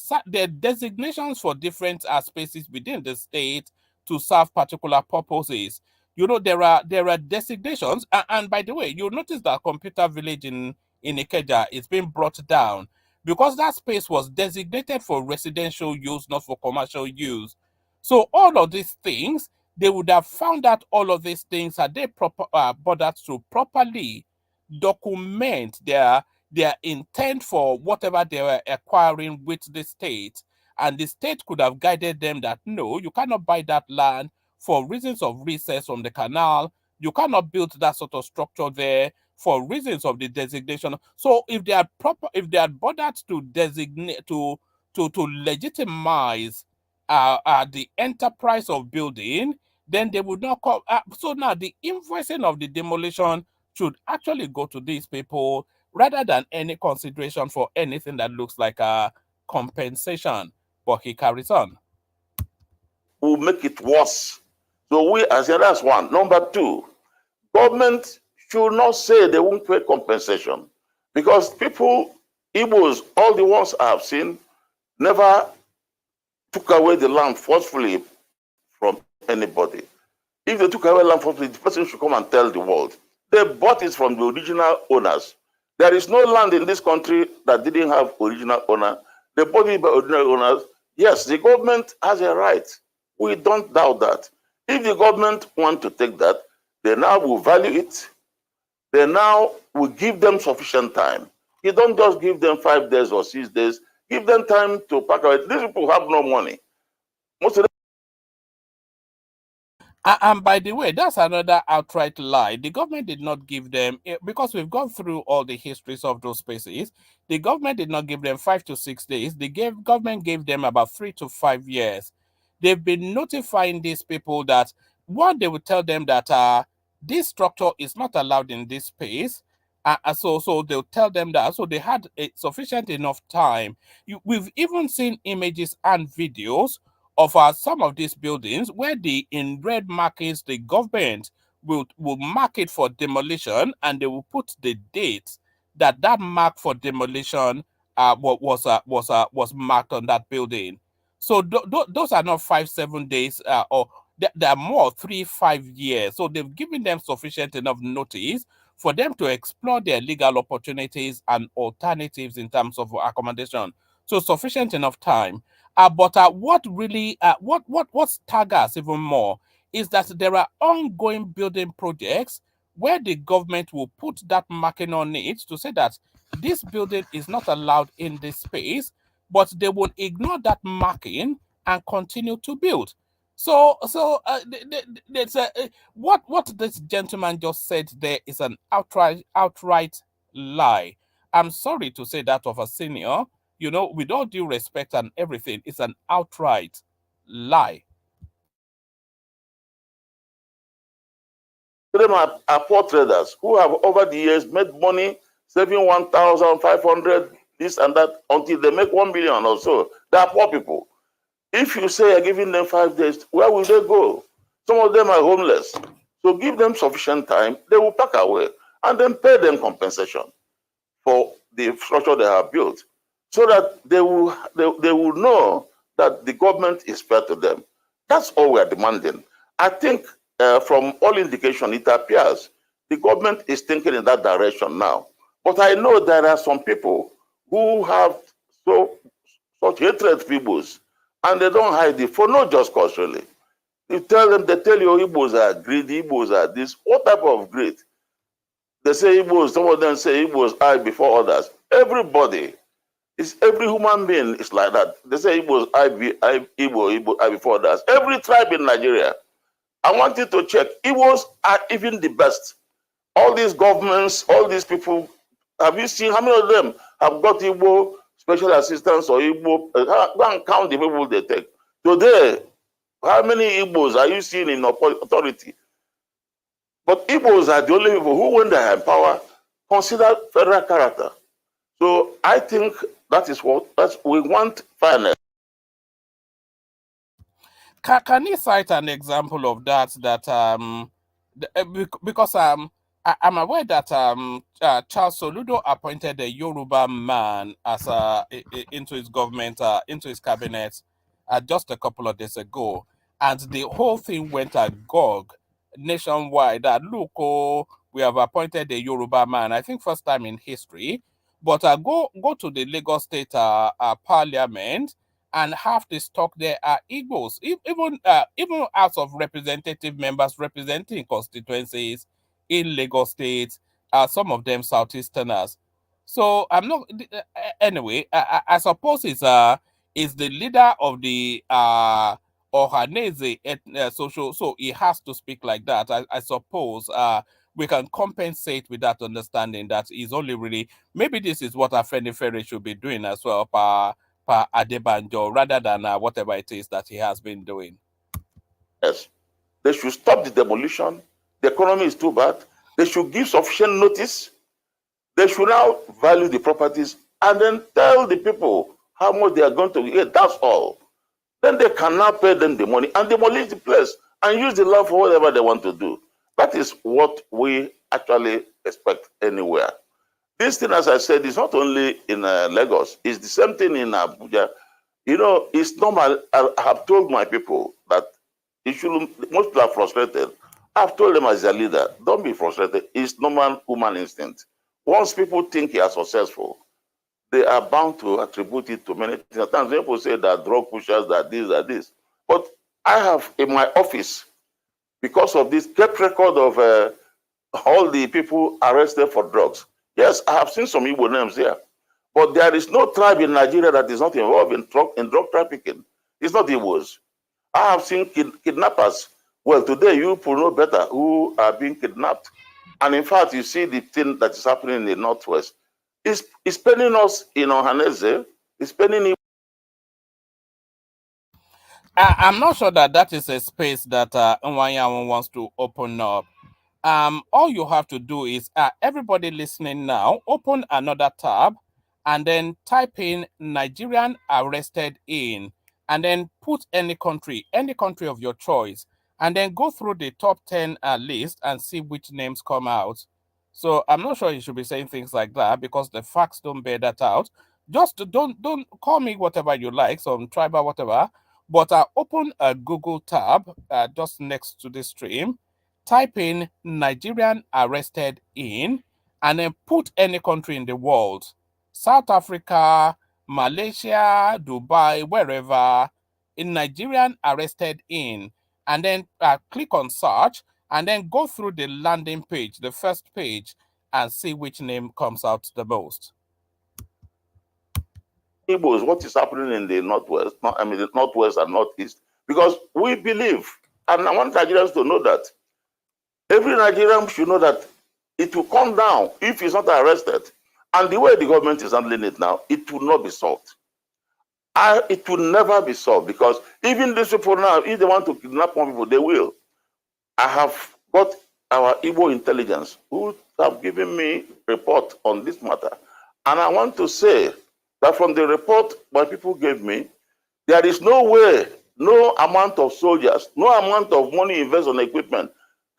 designations for different spaces within the state to serve particular purposes. There are designations, and by the way, you'll notice that Computer Village in Ikeja is being brought down because that space was designated for residential use, not for commercial use. So all of these things, they would have found out all of these things had they bothered to properly document their intent for whatever they were acquiring with the state. And the state could have guided them that, no, you cannot buy that land for reasons of recess from the canal. You cannot build that sort of structure there for reasons of the designation. So if they had bothered to designate, to legitimize the enterprise of building, then they would not come. So now the invoicing of the demolition should actually go to these people rather than any consideration for anything that looks like a compensation. But he carries on. Will make it worse. So we, as that's one. Number two, government should not say they won't pay compensation, because people, Igbos, all the ones I have seen, never took away the land forcefully from anybody. If they took away land forcefully, the person should come and tell the world. They bought it from the original owners. There is no land in this country that didn't have original owner. They bought it by original owners. Yes, the government has a right. We don't doubt that. If the government want to take that, they now will value it. They now will give them sufficient time. You don't just give them 5 days or 6 days. Give them time to pack away. These people have no money. Most of them. And by the way, that's another outright lie. The government did not give them, because we've gone through all the histories of those spaces, the government did not give them 5 to 6 days. The government gave them about 3 to 5 years. They've been notifying these people that, one, they would tell them that this structure is not allowed in this space. So they'll tell them that. So they had sufficient enough time. We've even seen images and videos of some of these buildings where in red markings, the government will mark it for demolition, and they will put the date that mark for demolition was marked on that building. So those are not 5-7 days, or they are more 3-5 years. So they've given them sufficient enough notice for them to explore their legal opportunities and alternatives in terms of accommodation. So sufficient enough time. But what really, what staggers even more is that there are ongoing building projects where the government will put that marking on it to say that this building is not allowed in this space, but they will ignore that marking and continue to build. So what this gentleman just said there is an outright lie. I'm sorry to say that of a senior. With all due respect and everything, it's an outright lie. Them are poor traders who have over the years made money, saving 1,500, this and that, until they make 1 million or so. They are poor people. If you say you're giving them 5 days, where will they go? Some of them are homeless. So give them sufficient time, they will pack away, and then pay them compensation for the structure they have built, so that they will know that the government is fair to them. That's all we are demanding. I think from all indication, it appears the government is thinking in that direction now. But I know there are some people who have such hatred for Igbos, and they don't hide it for no just cause, really. They tell you Igbos are greedy, Igbos are this. What type of greed? They say Igbos, some of them say Igbos are before others. Everybody, every human being is like that. They say Igbos are before others. Every tribe in Nigeria. I want you to check. Igbos are even the best. All these governments, all these people, have you seen how many of them have got Igbo special assistance or Igbo? Go and count the people they take. Today, how many Igbos are you seeing in authority? But Igbos are the only people who, when they are in power, consider federal character. So I think that is what we want fairness. Can you cite an example of that? Because I'm aware that Charles Soludo appointed a Yoruba man as into his government, into his cabinet, just a couple of days ago, and the whole thing went agog nationwide. That look, oh, we have appointed a Yoruba man. I think first time in history. But go to the Lagos State Parliament, and half the stock there are Igbos, even House of Representative members representing constituencies in Lagos State, some of them Southeasterners. So I'm not anyway. I suppose is the leader of the Ohanese social, so he has to speak like that. I suppose we can compensate with that understanding that he's only really, maybe this is what Afenifere should be doing as well, per Adebanjo, rather than whatever it is that he has been doing. Yes, they should stop the demolition. The economy is too bad. They should give sufficient notice. They should now value the properties and then tell the people how much they are going to get. That's all. Then they can now pay them the money and demolish the place and use the land for whatever they want to do. That is what we actually expect anywhere. This thing, as I said, is not only in Lagos. It's the same thing in Abuja. You know, it's normal. I have told my people that you shouldn't, most people are frustrated. I've told them as a leader, don't be frustrated. It's normal human instinct. Once people think you are successful, they are bound to attribute it to many things. At times people say that drug pushers, that this. But I have in my office, because of this, kept record of all the people arrested for drugs. Yes, I have seen some Igbo names here. But there is no tribe in Nigeria that is not involved in drug trafficking. It's not Igbos. I have seen kidnappers. Well, today you people know better who are being kidnapped. And in fact, you see the thing that is happening in the Northwest. It's paining us in Ohanese. It's paining. I'm not sure that is a space that Iwuanyanwu wants to open up. All you have to do is everybody listening now, open another tab and then type in Nigerian arrested in, and then put any country of your choice, and then go through the top 10 list and see which names come out. So I'm not sure you should be saying things like that because the facts don't bear that out. Just don't call me whatever you like, some tribal whatever, but open a Google tab just next to the stream, type in Nigerian arrested in, and then put any country in the world. South Africa, Malaysia, Dubai, wherever, in Nigerian arrested in, and then click on search, and then go through the landing page, the first page, and see which name comes out the most. Igbos, what is happening in the Northwest, the Northwest and Northeast, because we believe, and I want Nigerians to know that, every Nigerian should know that it will come down if he's not arrested. And the way the government is handling it now, it will not be solved. It will never be solved because even these people now, if they want to kidnap more people, they will. I have got our Igbo intelligence who have given me a report on this matter. And I want to say that from the report my people gave me, there is no way, no amount of soldiers, no amount of money invested on equipment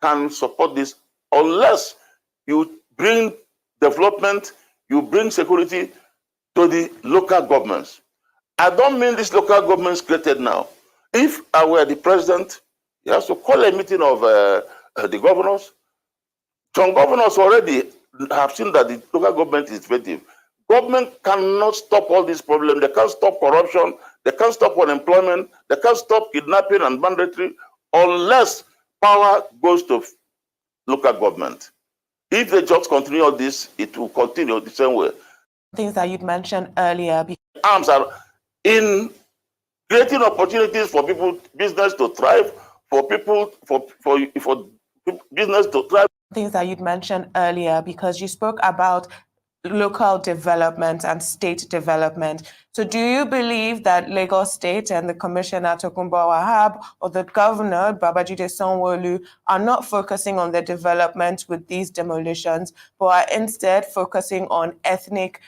can support this unless you bring development, you bring security to the local governments. I don't mean these local governments created now. If I were the president, he has to call a meeting of the governors. Some governors already have seen that the local government is effective. Government cannot stop all these problems. They can't stop corruption. They can't stop unemployment. They can't stop kidnapping and banditry unless power goes to local government. If they just continue all this, it will continue the same way. Things that you'd mentioned earlier. Arms are in creating opportunities for people, business to thrive, for people, for business to thrive. Things that you'd mentioned earlier, because you spoke about local development and state development. So do you believe that Lagos State and the Commissioner Tokunbo Wahab or the Governor Babajide Sanwo-Olu are not focusing on the development with these demolitions, but are instead focusing on ethnic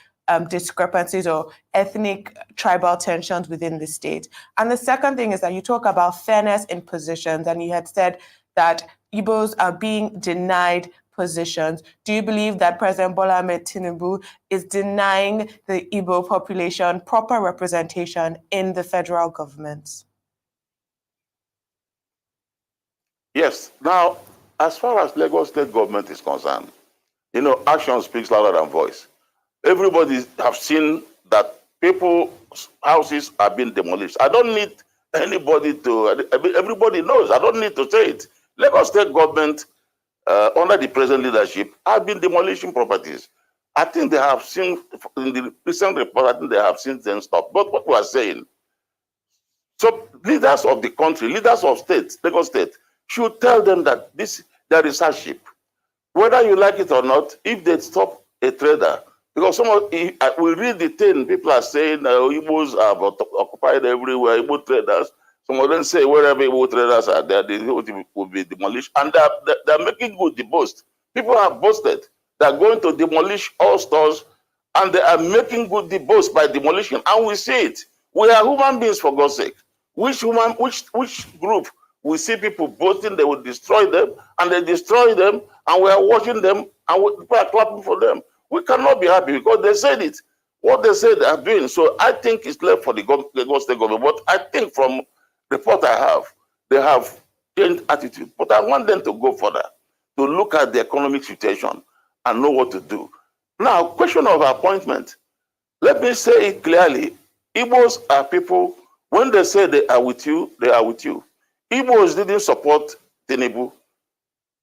discrepancies or ethnic tribal tensions within the state? And the second thing is that you talk about fairness in positions, and you had said that Igbos are being denied positions. Do you believe that President Bola Ahmed Tinubu is denying the Igbo population proper representation in the federal government? Yes. Now, as far as Lagos state government is concerned, action speaks louder than voice. Everybody have seen that people's houses are being demolished. I don't need anybody to, everybody knows, I don't need to say it. Lagos state government, under the present leadership, have been demolishing properties. I think they have seen, in the recent report, I think they have seen them stop. But what we are saying, so leaders of the country, leaders of states, Lagos state, should tell them that there is hardship. Whether you like it or not, if they stop a trader, because we read the thing, people are saying Igbos have occupied everywhere, Igbo traders. Some of them say wherever Igbo traders are there, they will be demolished. And they're making good the boast. People have boasted they're going to demolish all stores, and they are making good the boast by demolition. And we see it. We are human beings, for God's sake. Which group we see people boasting they will destroy them, and they destroy them, and we are watching them, and people are clapping for them. We cannot be happy because they said it. What they said they are doing. So I think it's left for the Lagos state government. But I think from the report I have, they have changed attitude. But I want them to go further, to look at the economic situation and know what to do. Now, question of appointment. Let me say it clearly. Igbos are people, when they say they are with you, they are with you. Igbos didn't support Tinubu.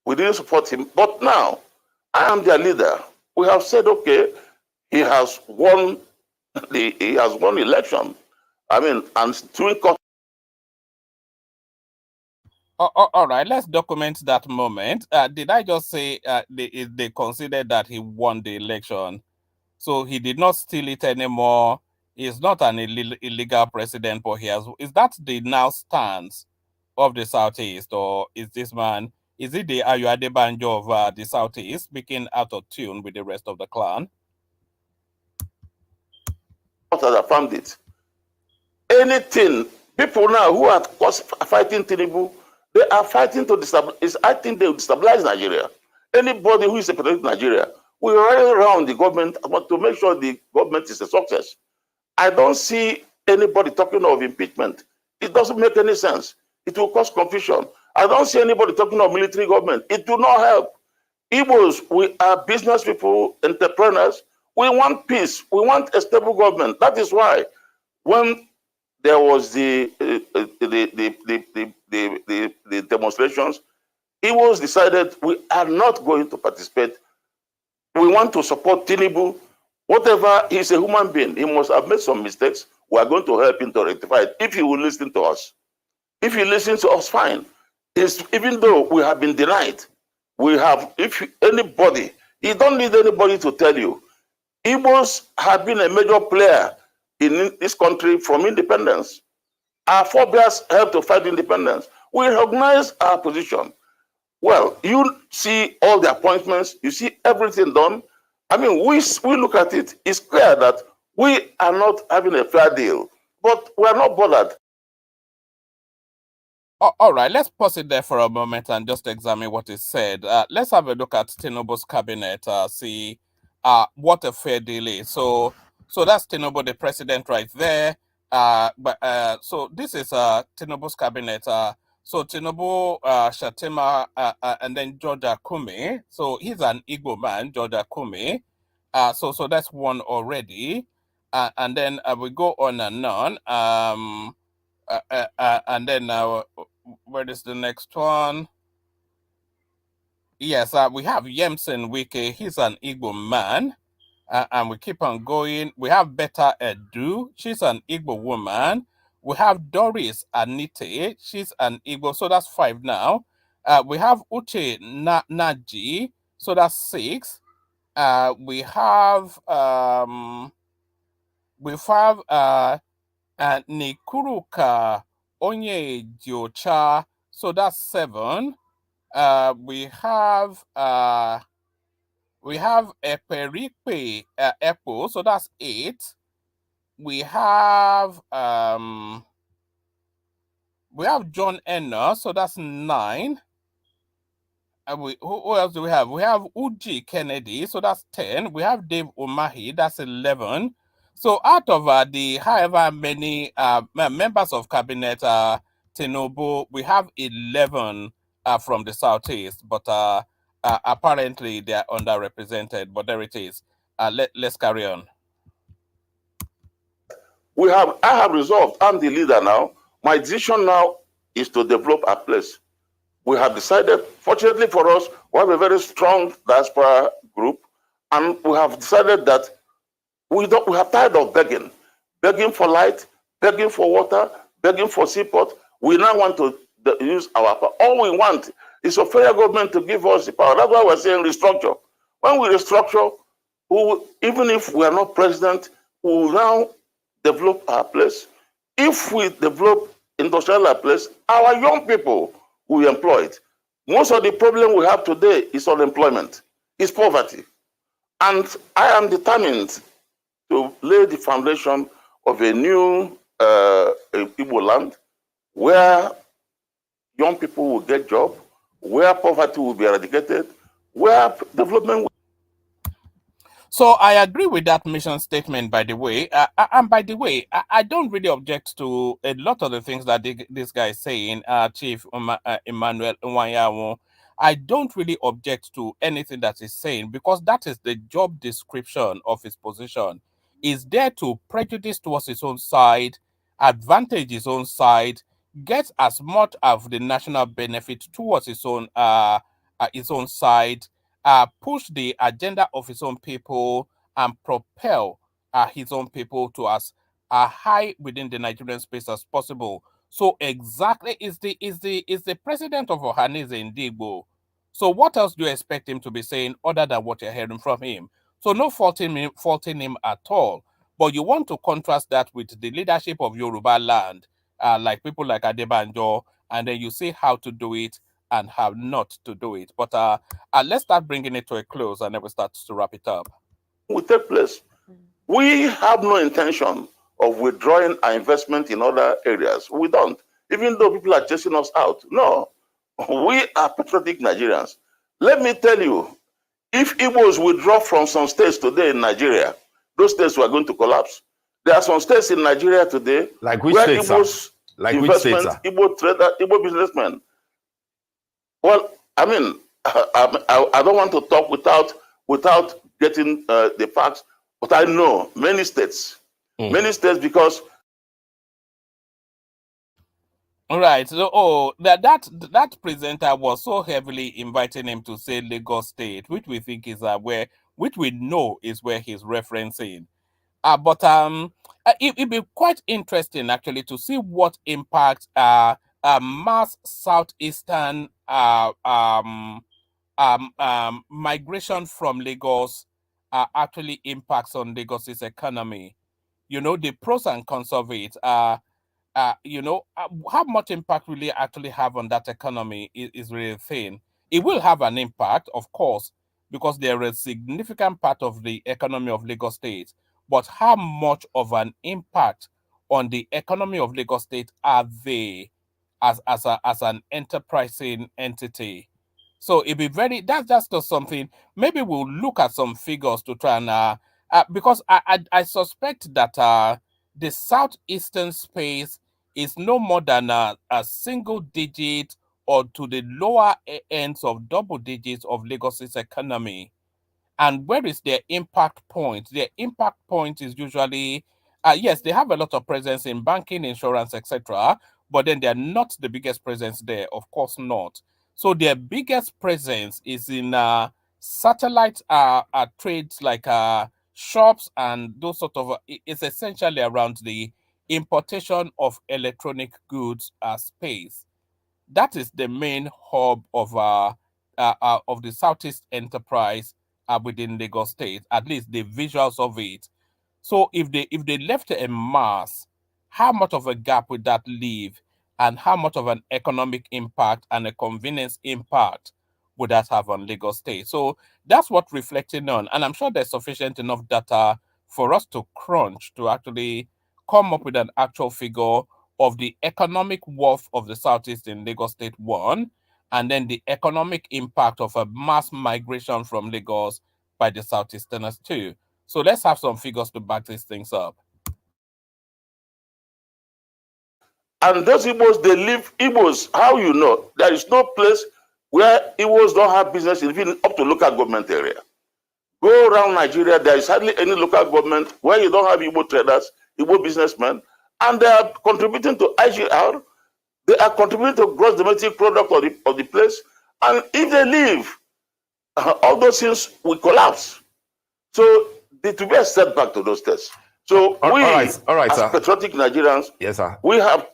We didn't support him. But now, I am their leader. We have said, okay, he has won election. I mean, and through all right, let's document that moment. Did I just say they considered that he won the election? So he did not steal it anymore. He's not an illegal president, but is that the now stance of the Southeast, or is this man, is it the Ayo Adebanjo of the Southeast speaking out of tune with the rest of the clan? I found it. Anything, people now who are fighting Tinubu, they are fighting to destabilize. I think they will destabilize Nigeria. Anybody who is supporting Nigeria will rally around the government to make sure the government is a success. I don't see anybody talking of impeachment. It doesn't make any sense. It will cause confusion. I don't see anybody talking of military government. It will not help. Igbos, we are business people, entrepreneurs. We want peace. We want a stable government. That is why when there was the demonstrations, Igbos decided we are not going to participate. We want to support Tinubu. Whatever, he's a human being. He must have made some mistakes. We are going to help him to rectify it if he will listen to us. If he listens to us, fine. Even though we have been denied, you don't need anybody to tell you. Igbos have been a major player in this country from independence. Our forebears helped to fight independence. We recognize our position. Well, you see all the appointments, you see everything done. I mean, we look at it, it's clear that we are not having a fair deal, but we are not bothered. All right, let's pause it there for a moment and just examine what is said. Let's have a look at Tinubu's cabinet, see what a fair deal is. So that's Tinubu, the president, right there. So this is Tinubu's cabinet. So Tinubu, Shatima, and then George Akume. So he's an Igbo man, George Akume. So that's one already. And then we go on and on. And then where is the next one? Yes, we have Yemsen Wike. He's an Igbo man. And we keep on going. We have Betta Edu. She's an Igbo woman. We have Doris Anite. She's an Igbo. So that's 5 now. We have Uche Naji. So that's 6. we have Nikuruka Onye, so that's 7. We have Eperipe Epo, so that's 8. We have John Enna, so that's 9. Who else do we have? We have Uji Kennedy, so that's 10. We have Dave Umahi, that's 11. So out of the however many members of cabinet Tinubu, we have 11 from the southeast, but apparently they are underrepresented. But there it is. Let's carry on. I have resolved. I'm the leader now. My decision now is to develop a place. We have decided, fortunately for us, we have a very strong diaspora group, and we have decided that we have tired of begging for light, begging for water, begging for seaport. We now want to use our power. All we want is a federal government to give us the power. That's why we're saying restructure. When we restructure, even if we are not president, we will now develop our place. If we develop industrial place, our young people will be employed. Most of the problem we have today is unemployment, is poverty. And I am determined to lay the foundation of a new Igbo land where young people will get jobs, where poverty will be eradicated, where development will. So I agree with that mission statement, by the way. And by the way, I don't really object to a lot of the things that this guy is saying, Chief Emmanuel Iwuanyanwu. I don't really object to anything that he's saying because that is the job description of his position. Is there to prejudice towards his own side, advantage his own side, get as much of the national benefit towards his own side, push the agenda of his own people and propel his own people to as high within the Nigerian space as possible. So exactly is the president of Ohanaeze Ndigbo. So what else do you expect him to be saying other than what you're hearing from him? So no faulting him at all. But you want to contrast that with the leadership of Yoruba land, like people like Adebanjo, and then you see how to do it and how not to do it. But let's start bringing it to a close and then we start to wrap it up. Will take place. We have no intention of withdrawing our investment in other areas. We don't, even though people are chasing us out. No, we are patriotic Nigerians. Let me tell you, if Igbos withdraw from some states today in Nigeria, those states were going to collapse. There are some states in Nigeria today like which where states, Igbos investment, Igbo trader, Igbo businessmen. Well, I mean, I don't want to talk without getting the facts, but I know many states, because. All right. So, that presenter was so heavily inviting him to say Lagos State, which we think is which we know is where he's referencing. But it'd be quite interesting actually to see what impact mass southeastern migration from Lagos actually impacts on Lagos's economy. You know, the pros and cons of it. How much impact will it actually have on that economy is really thin. It will have an impact, of course, because they're a significant part of the economy of Lagos State. But how much of an impact on the economy of Lagos State are they as an enterprising entity? So it'd be that's just something. Maybe we'll look at some figures to try and because I suspect that the southeastern space is no more than a single digit or to the lower ends of double digits of Lagos's economy. And where is their impact point? Their impact point is usually, yes, they have a lot of presence in banking, insurance, etc. But then they're not the biggest presence there, of course not. So their biggest presence is in satellite trades like shops and those sort of. It's essentially around the importation of electronic goods space. That is the main hub of the Southeast enterprise within Lagos State, at least the visuals of it. So if they left a mass, how much of a gap would that leave? And how much of an economic impact and a convenience impact would that have on Lagos State? So that's what reflecting on. And I'm sure there's sufficient enough data for us to crunch to actually come up with an actual figure of the economic worth of the Southeast in Lagos State, one, and then the economic impact of a mass migration from Lagos by the Southeasterners too. So let's have some figures to back these things up. And those Igbos, they live Igbos. How you know? There is no place where Igbos don't have business, even up to local government area. Go around Nigeria, there is hardly any local government where you don't have Igbo traders, Igbo businessmen, and they are contributing to IGR. They are contributing to gross domestic product of the place. And if they leave, all those things will collapse. So there to be a setback to those tests. So all right, as sir. patriotic Nigerians, Yes, sir. we have.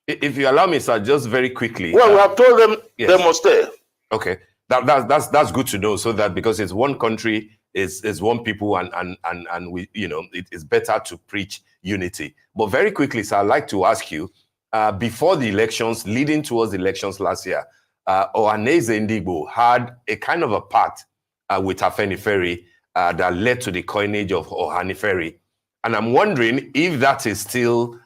If you allow me, sir, just very quickly. Well, we have told them yes. they must stay. Okay, that's good to know. So that because it's one country, is one people, and we, you know, it is better to preach unity. But very quickly, sir, I'd like to ask you, before the elections, leading towards the elections last year, Ohanaeze Ndigbo had a kind of a pact with Afenifere that led to the coinage of Ohanifere. And I'm wondering if that is still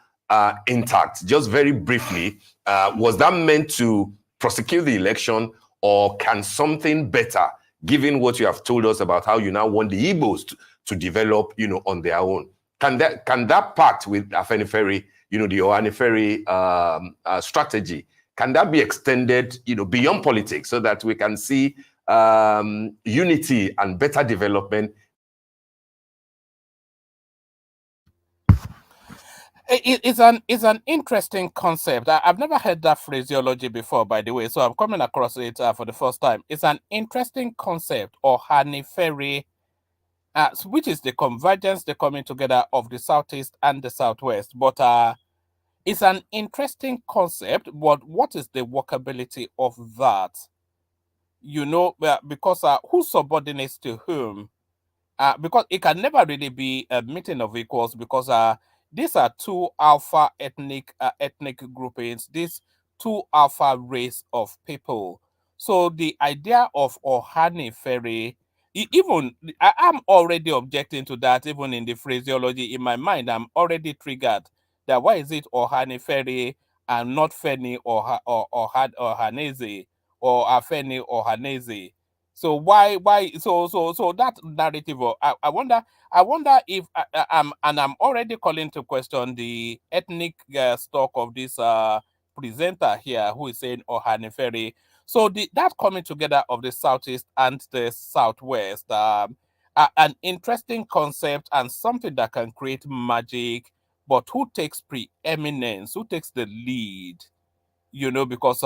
intact. Just very briefly, was that meant to prosecute the election, or can something better, given what you have told us about how you now want the Igbos to develop, you know, on their own? Can that pact with Afenifere, you know, the Ohanifere strategy, can that be extended, you know, beyond politics, so that we can see unity and better development? It's an interesting concept. I've never heard that phraseology before, by the way, so I'm coming across it for the first time. It's an interesting concept, Ohanifere, which is the convergence, the coming together of the Southeast and the Southwest. But it's an interesting concept, but what is the workability of that? You know, because who subordinates to whom? Because it can never really be a meeting of equals, because these are two alpha ethnic groupings, these two alpha race of people. So the idea of Ohanifere, even I'm already objecting to that. Even in the phraseology in my mind, I'm already triggered that why is it Ohanifere and not Feni or Ohanaeze or Afeni Ohanaeze? So why so that narrative? I wonder if I'm already calling to question the ethnic stock of this presenter here, who is saying Ohanifere. So that coming together of the Southeast and the Southwest, an interesting concept and something that can create magic. But who takes preeminence? Who takes the lead? You know, because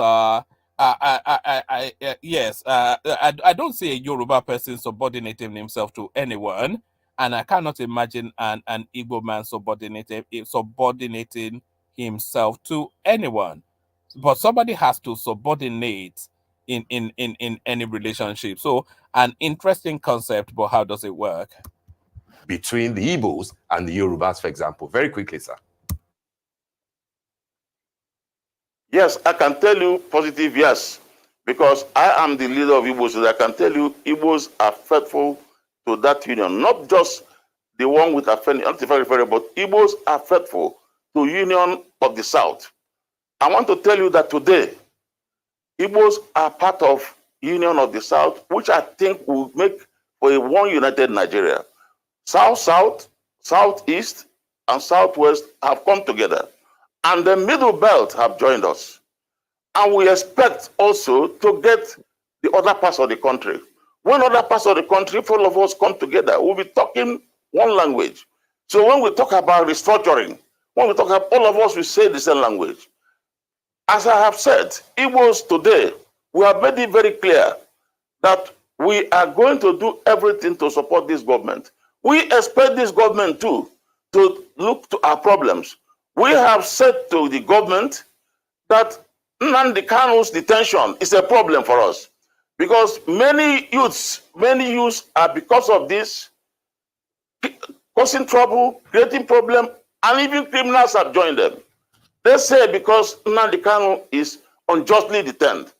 yes, I don't see a Yoruba person subordinating himself to anyone, and I cannot imagine an Igbo man subordinating himself to anyone. But somebody has to subordinate in any relationship. So an interesting concept, but how does it work? Between the Igbos and the Yorubas, for example. Very quickly, sir. Yes, I can tell you positive yes, because I am the leader of Igbos, so I can tell you Igbos are faithful to that union, not just the one with Afeni, but Igbos are faithful to union of the South. I want to tell you that today, Igbos are part of union of the South, which I think will make for a one united Nigeria. South, Southeast, and Southwest have come together, and the Middle Belt have joined us. And we expect also to get the other parts of the country. When other parts of the country, if all of us come together, we'll be talking one language. So when we talk about restructuring, when we talk about all of us, we say the same language. As I have said, Igbos today, we have made it very clear that we are going to do everything to support this government. We expect this government too to look to our problems. We have said to the government that Nnamdi Kanu's detention is a problem for us. Because many youths are, because of this, causing trouble, creating problem, and even criminals have joined them. They say because Nnamdi Kanu is unjustly detained.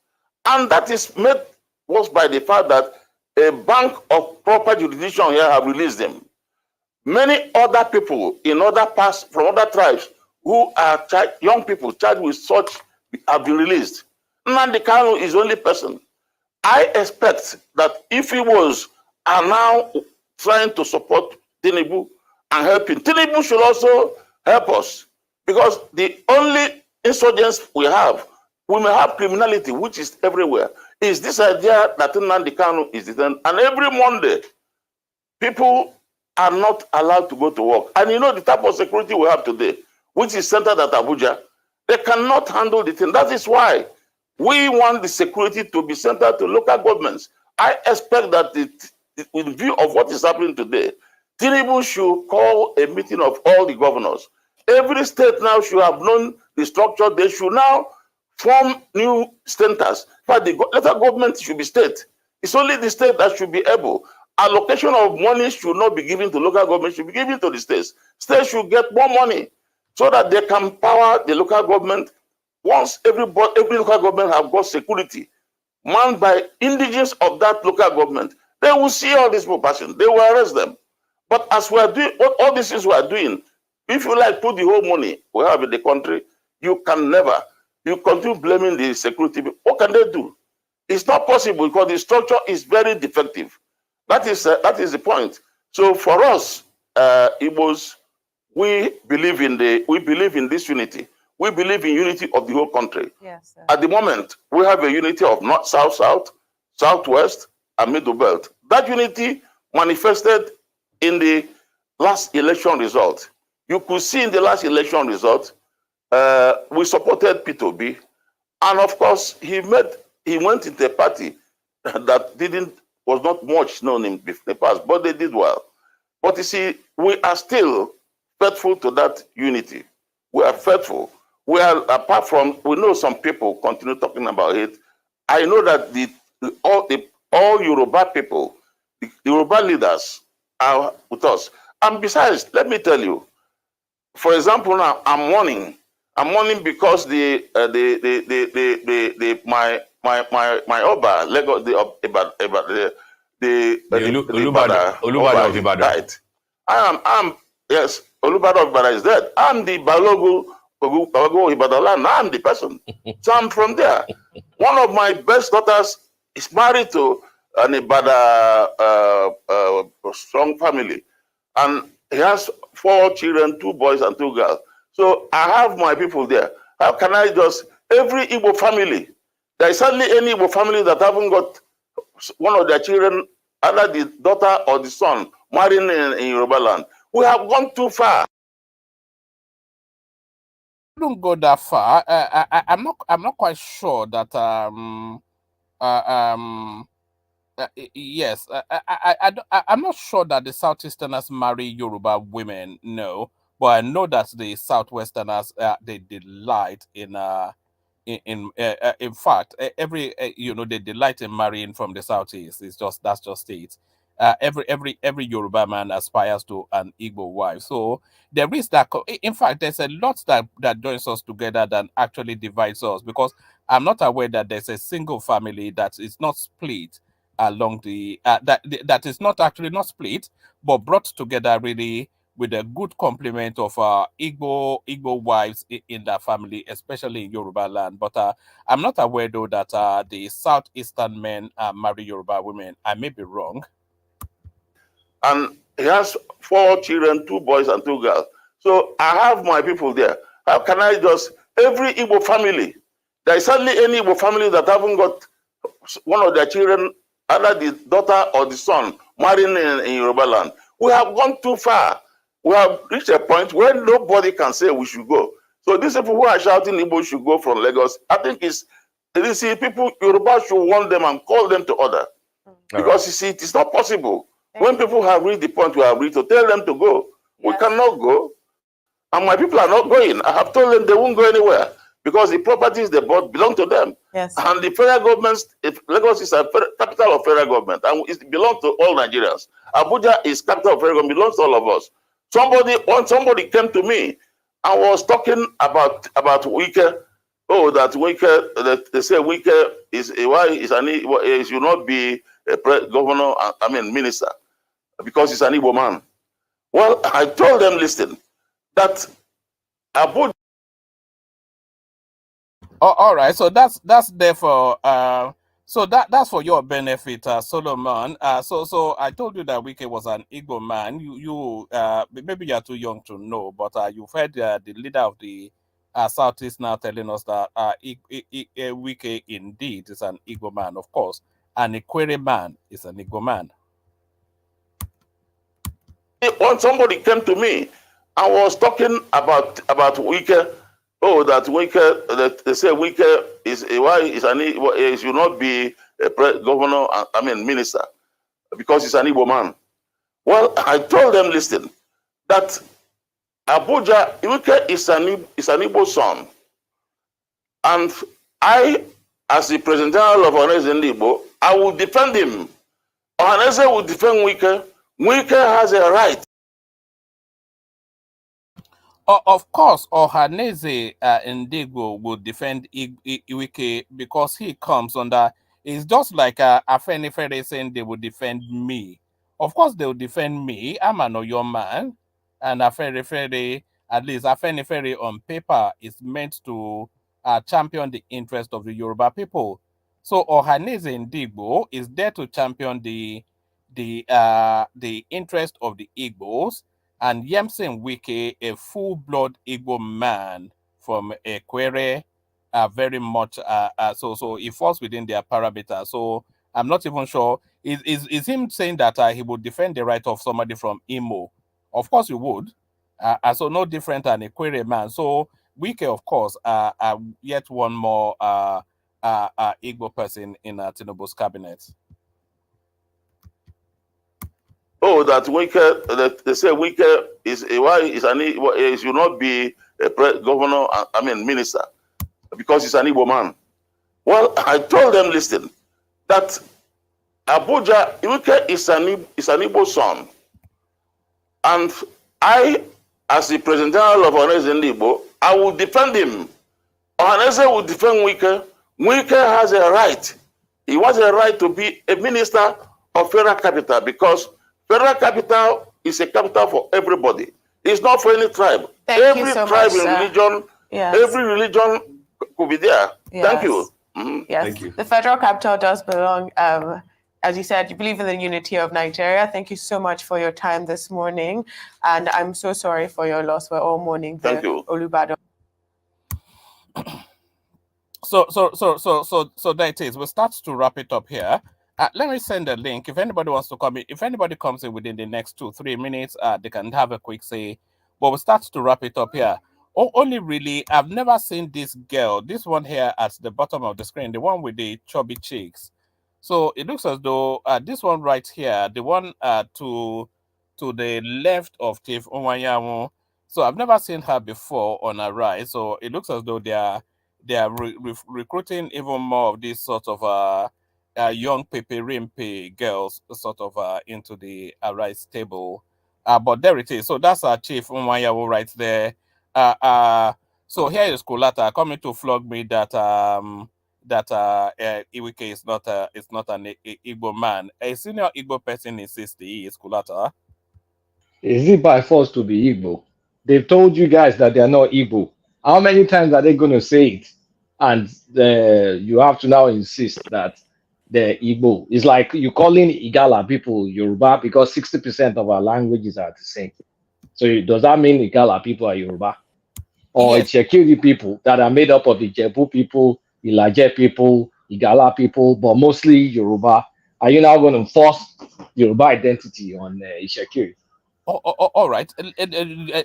And that is made worse by the fact that a bank of proper jurisdiction here have released them. Many other people in other parts, from other tribes, who are young people charged with such have been released. Nnamdi Kanu is the only person. I expect that if he was now trying to support Tinubu and helping, Tinubu should also help us. Because the only insurgents we may have criminality, which is everywhere, is this idea that Nnamdi Kanu is detained. And every Monday, people are not allowed to go to work. And you know the type of security we have today, which is centered at Abuja, they cannot handle the thing. That is why we want the security to be centered to local governments. I expect that in view of what is happening today, Tinubu should call a meeting of all the governors. Every state now should have known the structure. They should now form new centers. But the local government should be state. It's only the state that should be able. Allocation of money should not be given to local government, should be given to the states. States should get more money so that they can power the local government. Once every local government have got security, manned by indigenous of that local government, they will see all these people passing. They will arrest them. But as we are doing, all these things we are doing, if you like put the whole money we have in the country, you can never. You continue blaming the security. What can they do? It's not possible because the structure is very defective. That is the point. So for us, we believe in this unity. We believe in unity of the whole country. Yes, sir. At the moment, we have a unity of North, South, South, Southwest, and Middle Belt. That unity manifested in the last election result. You could see in the last election result, we supported P2B, and of course he went into a party that was not much known in the past, but they did well. But you see, we are still faithful to that unity. We are faithful. We are, apart from, we know some people continue talking about it. I know that all Yoruba people, the Yoruba leaders are with us. And besides, let me tell you, for example, now I'm mourning because my Oba, Lagos, the Olubada of Ibadan died. Yes, Olubada of Ibadan is dead. I'm the Balogu of Ibadan land. I'm the person. So I'm from there. One of my best daughters is married to an Ibadan strong family, and he has 4 children, 2 boys and 2 girls. So I have my people there. How can I just, every Igbo family, there is hardly any Igbo family that haven't got one of their children, either the daughter or the son, marrying in Yoruba land. We have gone too far. Don't go that far. I'm not quite sure that yes, I'm not sure that the Southeasterners marry Yoruba women, no, but I know that the Southwesterners they delight in fact they delight in marrying from the Southeast. That's just it. Every Yoruba man aspires to an Igbo wife. So there is that. In fact, there's a lot that joins us together than actually divides us, because I'm not aware that there's a single family that is not split along the that is not actually not split, but brought together really with a good complement of Igbo wives in that family, especially in Yoruba land. But I'm not aware though that the Southeastern men marry Yoruba women. I may be wrong. And he has 4 children, 2 boys and 2 girls. So I have my people there. How can I just, every Igbo family, there is hardly any Igbo family that haven't got one of their children, either the daughter or the son, marrying in Yoruba land. We have gone too far. We have reached a point where nobody can say we should go. So these people who are shouting Igbo should go from Lagos, I think you see, people, Yoruba should warn them and call them to order. Because you see, it is not possible. When people have reached the point we have reached, to tell them to go, we cannot go. And my people are not going. I have told them they won't go anywhere. because the properties they bought belong to them. Yes. And the federal government, Lagos is a capital of federal government and it belongs to all Nigerians. Abuja is capital of federal government, belongs to all of us. Somebody came to me and was talking about Wike. Oh, that Wike, that they say Wike is why he should not be a governor, I mean minister, because he's an Igbo man. Well, I told them, listen, that Abuja. Oh, all right. So that's there for so that's for your benefit, Solomon. So I told you that Wike was an Igbo man. You maybe you are too young to know, but you've heard the leader of the Southeast now telling us that Wike indeed is an Igbo man, of course. An Ikwere man is an Igbo man. Somebody came to me and was talking about Wike. Oh, that Wike, that they say Wike is why he should not be a governor, I mean minister, because he's an Igbo man. Well, I told them, listen, that Abuja, Wike is an Igbo son. And I, as the president general of Ohaneze Igbo, I will defend him. Ohaneze will defend Wike. Wike has a right. Of course, Ohaneze Ndigbo will defend Iwike because he comes under. It's just like Afenifere saying they will defend me. Of course, they will defend me. I'm an Oyo man, and Afenifere, at least Afenifere on paper, is meant to champion the interest of the Yoruba people. So Ohaneze Ndigbo is there to champion the interest of the Igbos. And Yemsen Wike, a full-blood Igbo man from Ekwere, very much so he falls within their parameter. So I'm not even sure. Is him saying that he would defend the right of somebody from Imo? Of course he would. So no different than Ekwere man. So Wike, of course, yet one more Igbo person in Tinubu's cabinet. Oh, that Wike, that they say Wike is why he should not be a governor, I mean minister, because he's an Igbo man. Well, I told them, listen, that Abuja, Wike is an Igbo son. And I, as the president general of Ohaneze Igbo, I will defend him. Ohaneze will defend Wike. Wike has a right. He has a right to be a minister of federal capital because federal capital is a capital for everybody. It's not for any tribe. Every tribe and religion, every religion could be there. Yes. Thank you. Yes, Thank you. The federal capital does belong. As you said, you believe in the unity of Nigeria. Thank you so much for your time this morning. And I'm so sorry for your loss. We're all mourning the Thank you. Olubado. So there it is. We'll start to wrap it up here. Let me send a link. If anybody wants to come in, if anybody comes in within the next 2-3 minutes, they can have a quick say. But we'll start to wrap it up here. Only really, I've never seen this girl, this one here at the bottom of the screen, the one with the chubby cheeks. So it looks as though this one right here, the one to the left of Chief Iwuanyanwu. So I've never seen her before on a rise. So it looks as though they are recruiting even more of these sort of young pepe girls sort of into the Arise table. But there it is. So that's our Chief Iwuanyanwu right there. So here is Kulata coming to flog me that Iwike is not an Igbo man. A senior Igbo person insists he is Kulata. Is it by force to be Igbo? They've told you guys that they are not Igbo. How many times are they going to say it? And you have to now insist that they're Igbo. It's like you calling Igala people Yoruba because 60% of our languages are the same. So does that mean Igala people are Yoruba? Or Yes. Ichekiri people that are made up of Ijebu people, Ilaje people, Igala people, but mostly Yoruba? Are you now going to force Yoruba identity on Ichekiri? All right.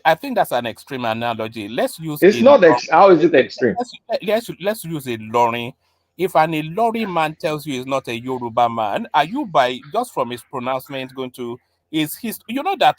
I think that's an extreme analogy. Let's use It's not how is it extreme? Let's use a Lori. If an Ilori man tells you he's not a Yoruba man, are you by just from his pronouncement going to you know that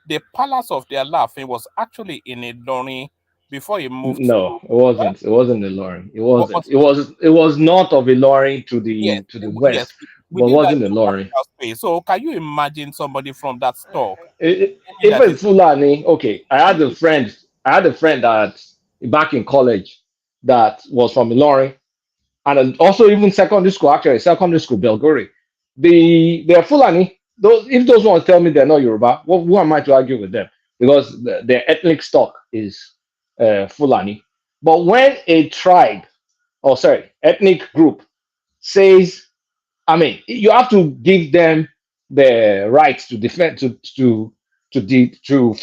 the palace of their laughing was actually in Ilori before he moved to. No, it wasn't. It wasn't Ilorin. It What wasn't. was It was. It was north of Ilorin to yes, the yes, west, but it within that wasn't Ilorin. geographical space. So can you imagine somebody from that stock claiming If that is it's Fulani, okay. I had a friend. I had a friend that back in college that was from Ilorin, and then also even secondary school. Actually, secondary school, Belgori. They're Fulani. Those ones tell me they're not Yoruba, who am I to argue with them? Because their ethnic stock is Fulani. But when a tribe, or sorry, ethnic group says, I mean, you have to give them the right to defend to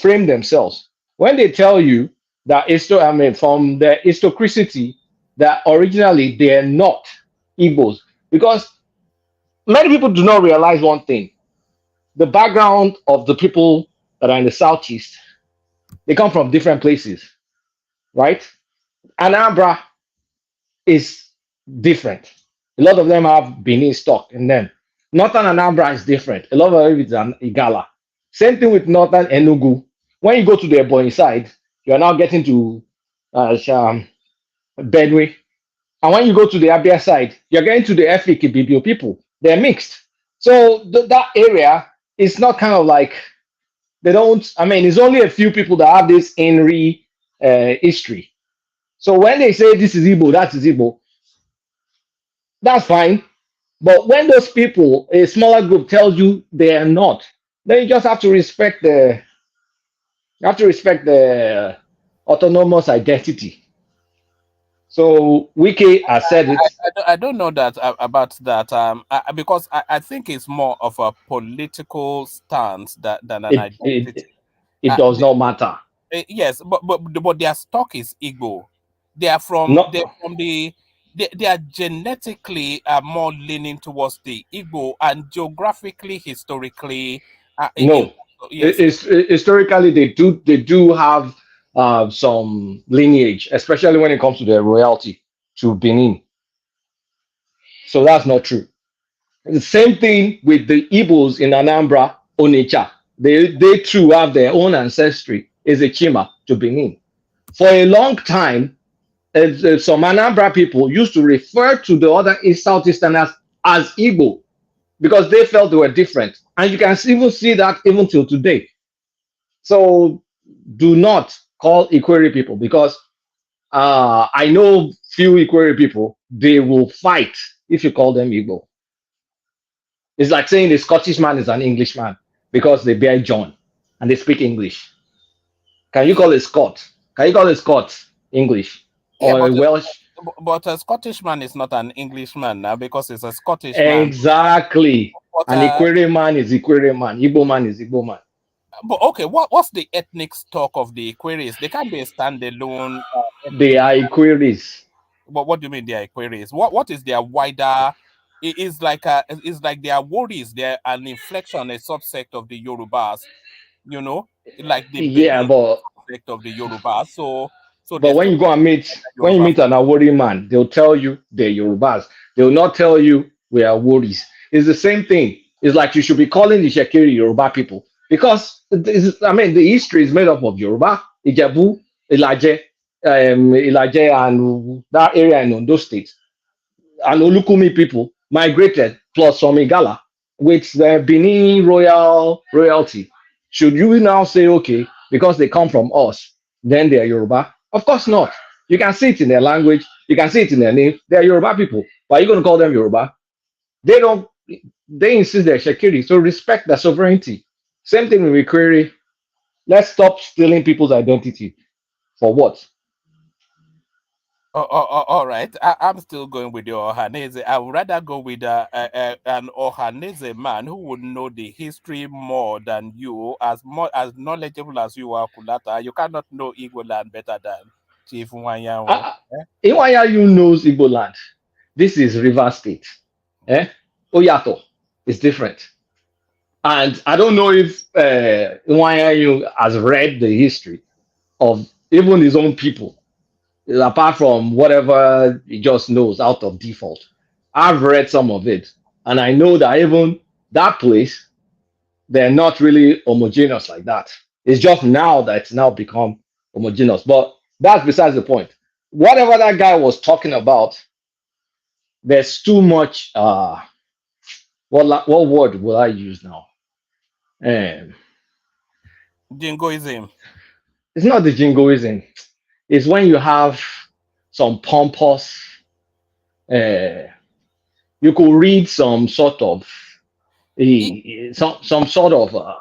frame themselves. When they tell you that I mean, from the historicity that originally they're not Igbos, because many people do not realize one thing: the background of the people that are in the southeast, they come from different places, right? Anambra is different. A lot of them have Benin stock in them. Northern Anambra is different. A lot of it is an Igala. Same thing with Northern Enugu. When you go to the Ebonyi side, you are now getting to Benue. And when you go to the Abia side, you're getting to the Efik Ibibio people. They're mixed. So that area is not kind of like, they don't, I mean, it's only a few people that have this Henry history. So when they say this is Igbo, that is Igbo, that's fine. But when those people, a smaller group, tells you they are not, then you just have to respect the autonomous identity. So Wiki has said it. I don't know that about that because I think it's more of a political stance than an It identity. it Uh, does not matter. yes, but their stock is Igbo. Not They're from they are genetically more leaning towards the Igbo, and geographically, historically, no. yes. Historically they do have some lineage, especially when it comes to their royalty to Benin. So that's not true. The same thing with the Igbos in Anambra, Onitsha. They too have their own ancestry, Ezechima to Benin. For a long time, some Anambra people used to refer to the other Southeasterners as Igbo because they felt they were different. And you can even see that even till today. So do not call Ikwere people because I know few Ikwere people, they will fight if you call them Igbo. It's like saying a Scottish man is an Englishman because they bear John and they speak English. Can you call a Scot? Can you call a Scot English Yeah, or a Welsh? but a Scottish man is not an Englishman now because he's a Scottish man. Exactly. But An Ikwere man is Ikwere man. Igbo man is Igbo man. but okay, what's the ethnic stock of the Aquarius? They can't be a standalone. They are Ikweres. But what do you mean they are Aquarius? What is their wider? It is like their worries. They're an inflection, a subsect of the Yorubas. You know, like the Yeah, Benin but subsect of the Yorubas. So But they're when still you go and meet when you Yoruba. meet an Awori man, they'll tell you they're Yorubas. They'll not tell you we are Aworis. It's the same thing. It's like you should be calling the Shekiri Yoruba people because I mean the history is made up of Yoruba, Ijebu, Ilaje, and that area in Ondo State. And Olukumi people migrated plus some Igala with the Benin royalty. Should you now say, okay, because they come from us, then they are Yoruba? Of course not. You can see it in their language, you can see it in their name. They are Yoruba people. But are you going to call them Yoruba? They don't, they insist they're Shekiri. So respect their sovereignty. Same thing with query. Let's stop stealing people's identity. For what? All right. I'm still going with your Ohaneze. I would rather go with an Ohaneze man who would know the history more than you, as knowledgeable as you are, Kulata. You cannot know Igbo land better than Chief Wanyanwu. Iwanya knows Igbo land. This is River State. Oyato is different. And I don't know if Iwanya has read the history of even his own people, apart from whatever he just knows out of default. I've read some of it, and I know that even that place, they're not really homogeneous like that. It's just now that it's now become homogeneous. But That's besides the point. Whatever that guy was talking about, there's too much. What word will I use now? Um, Jingoism. it's not the jingoism. It's when you have some pompous. Uh, you could read some sort of some sort of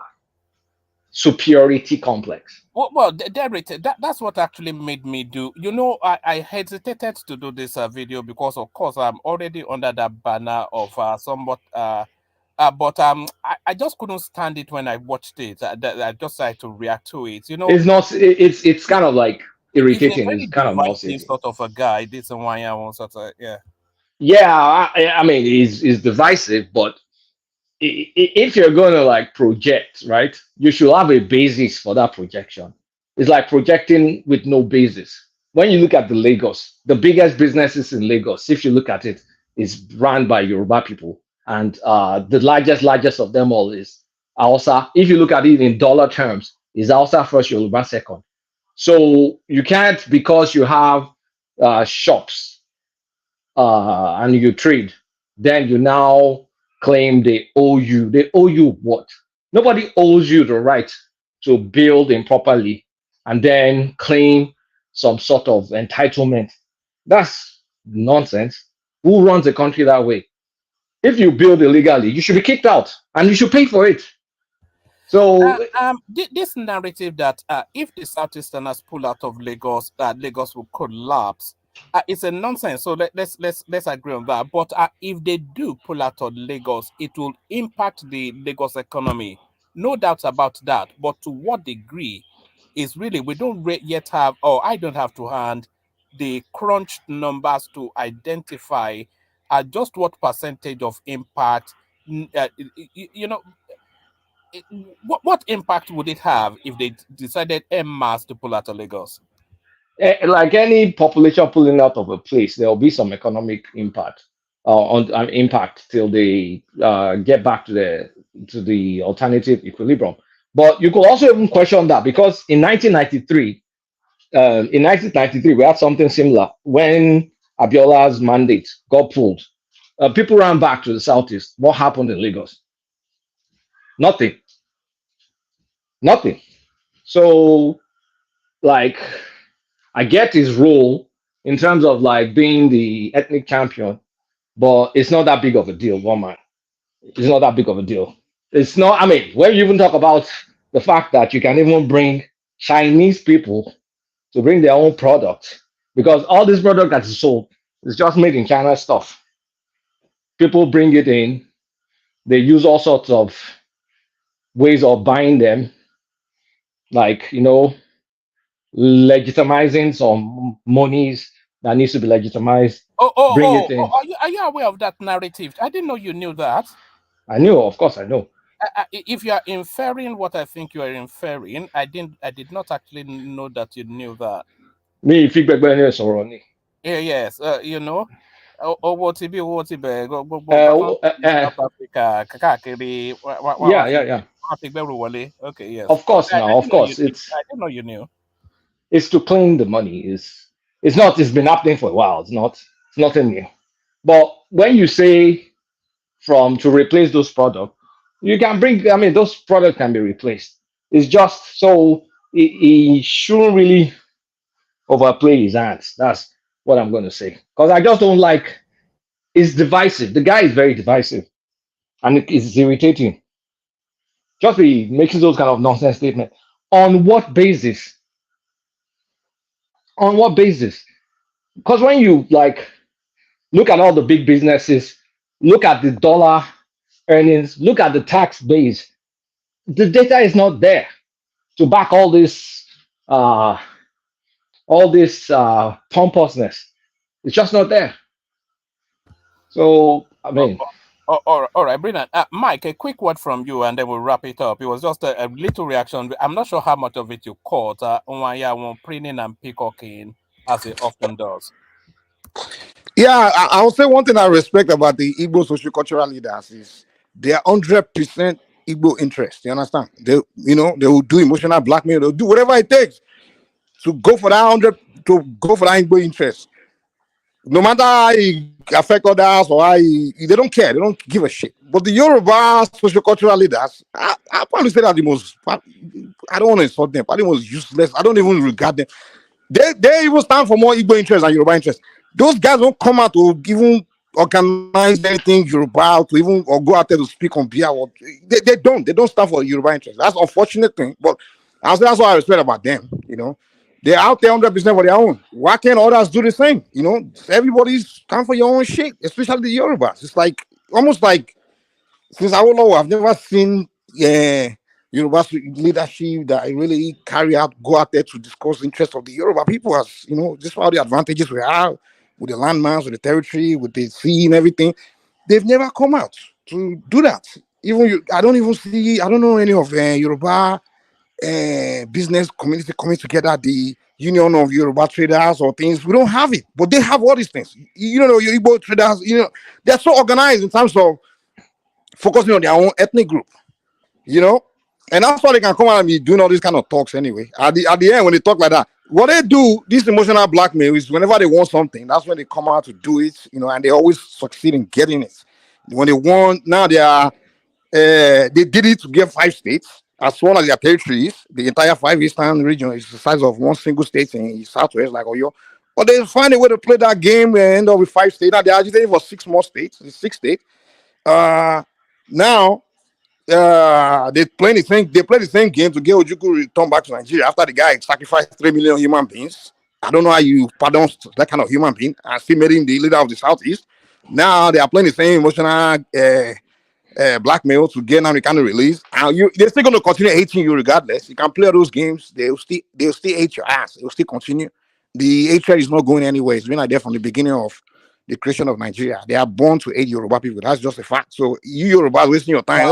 superiority complex. Well, Derek, that's what actually made me do. You know, I hesitated to do this video because, of course, I'm already under that banner of somewhat. But I just couldn't stand it when I watched it. I just had to react to it. You know, It's not. It's kind of like he's a irritating. very It's kind of divisive nauseating. sort of a guy. This and why I want sort of yeah. Yeah, I mean, it's divisive, but if you're going to like project, right, you should have a basis for that projection. It's like projecting with no basis. When you look at the Lagos, the biggest businesses in Lagos, if you look at it, is run by Yoruba people, and the largest of them all is Hausa. If you look at it in dollar terms, is Hausa first, Yoruba second. So you can't, because you have shops and you trade, then you now claim they owe you. They owe you what? Nobody owes you the right to build improperly and then claim some sort of entitlement. That's nonsense. Who runs a country that way? If you build illegally, you should be kicked out and you should pay for it. So This narrative that if the Southeasterners pull out of Lagos, Lagos will collapse. It's a nonsense. So let's agree on that. But if they do pull out of Lagos, it will impact the Lagos economy. No doubt about that. But to what degree is really we don't yet have, or I don't have to hand the crunched numbers to identify just what percentage of impact. You know, what impact would it have if they decided en masse to pull out of Lagos? like any population pulling out of a place, there will be some economic impact on impact till they get back to the alternative equilibrium. But you could also even question that, because in 1993, we had something similar when Abiola's mandate got pulled. People ran back to the southeast. What happened in Lagos? Nothing. Nothing. So, like, I get his role in terms of like being the ethnic champion, but it's not that big of a deal, one man. It's not that big of a deal. It's not, I mean, when you even talk about the fact that you can even bring Chinese people to bring their own product, because all this product that is sold is just made in China stuff. People bring it in, they use all sorts of ways of buying them, like, legitimizing some monies that needs to be legitimized, bring it in. Are you aware of that narrative? I didn't know you knew that. I knew, of course, I know. If you are inferring what I think you are inferring, I did not actually know that you knew that. Me, feedback by any sorrow. Yes, owó tí bí owó ti bẹ̀rẹ̀ gbogbo South Africa káàkiri Yeah. wọ́n fi gbẹ́rù wọlé. Okay, yes. Of course, now, of course, I didn't know you knew. It's to claim the money. It's not. It's been happening for a while. It's not. It's nothing new. But when you say to replace those products, you can bring. I mean, those products can be replaced. It's just so he shouldn't really overplay his hands. That's what I'm going to say. Because I just don't like. It's divisive. The guy is very divisive, and it's irritating. Just be making those kind of nonsense statements. On what basis? On what basis? Because when you like look at all the big businesses, look at the dollar earnings, look at the tax base, the data is not there to back all this pompousness. It's just not there. So I mean, all right, brilliant. Mike, a quick word from you, and then we'll wrap it up. It was just a little reaction. I'm not sure how much of it you caught. Iwuanyanwu preening and peacocking, as it often does. Yeah, I'll say one thing I respect about the Igbo sociocultural leaders is they are 100% Igbo interest. You understand? They will do emotional blackmail. They'll do whatever it takes to go for that to go for that Igbo interest. No matter how he affect others or how they don't care, they don't give a shit. But the Yoruba socio-cultural leaders, I probably say that the most, I don't want to insult them, but the most useless. I don't even regard them. They even stand for more Igbo interest than Yoruba interest. Those guys don't come out to even organize anything Yoruba to even or go out there to speak on behalf. They don't stand for Yoruba interest. That's an unfortunate thing, but I say that's what I respect about them. They're out there 100% for their own. Why can't others do the same? Everybody's stand for your own shit, especially the Yorubas. It's like almost like since I don't know, I've never seen Yoruba leadership that really go out there to discuss the interests of the Yoruba people. As just all the advantages we have with the landmass, with the territory, with the sea and everything. They've never come out to do that. I don't know any of Yoruba business community coming together, the Union of Yoruba Traders or things. We don't have it, but they have all these things. Your Igbo traders, they're so organized in terms of focusing on their own ethnic group, and that's why they can come out and be doing all these kind of talks anyway. At the end, when they talk like that, what they do, this emotional blackmail, is whenever they want something, that's when they come out to do it, and they always succeed in getting it. When they want, now they did it to get 5 states as well as their territories. The entire 5 eastern region is the size of one single state in Southwest, like Oyo. But they find a way to play that game and end up with 5 states. Now they're agitating for 6 more states, 6 states. Now they play the same game to get Ojukwu returned back to Nigeria after the guy sacrificed 3 million human beings. I don't know how you pardon that kind of human being and still made him the leader of the Southeast. Now they are playing the same emotional blackmail to get American release, and they're still going to continue hating you regardless. You can play all those games, they'll still hate your ass. They'll still continue. The hatred is not going anywhere. It's been like that from the beginning of the creation of Nigeria. They are born to hate Yoruba people. That's just a fact. So you Yorubas wasting your time.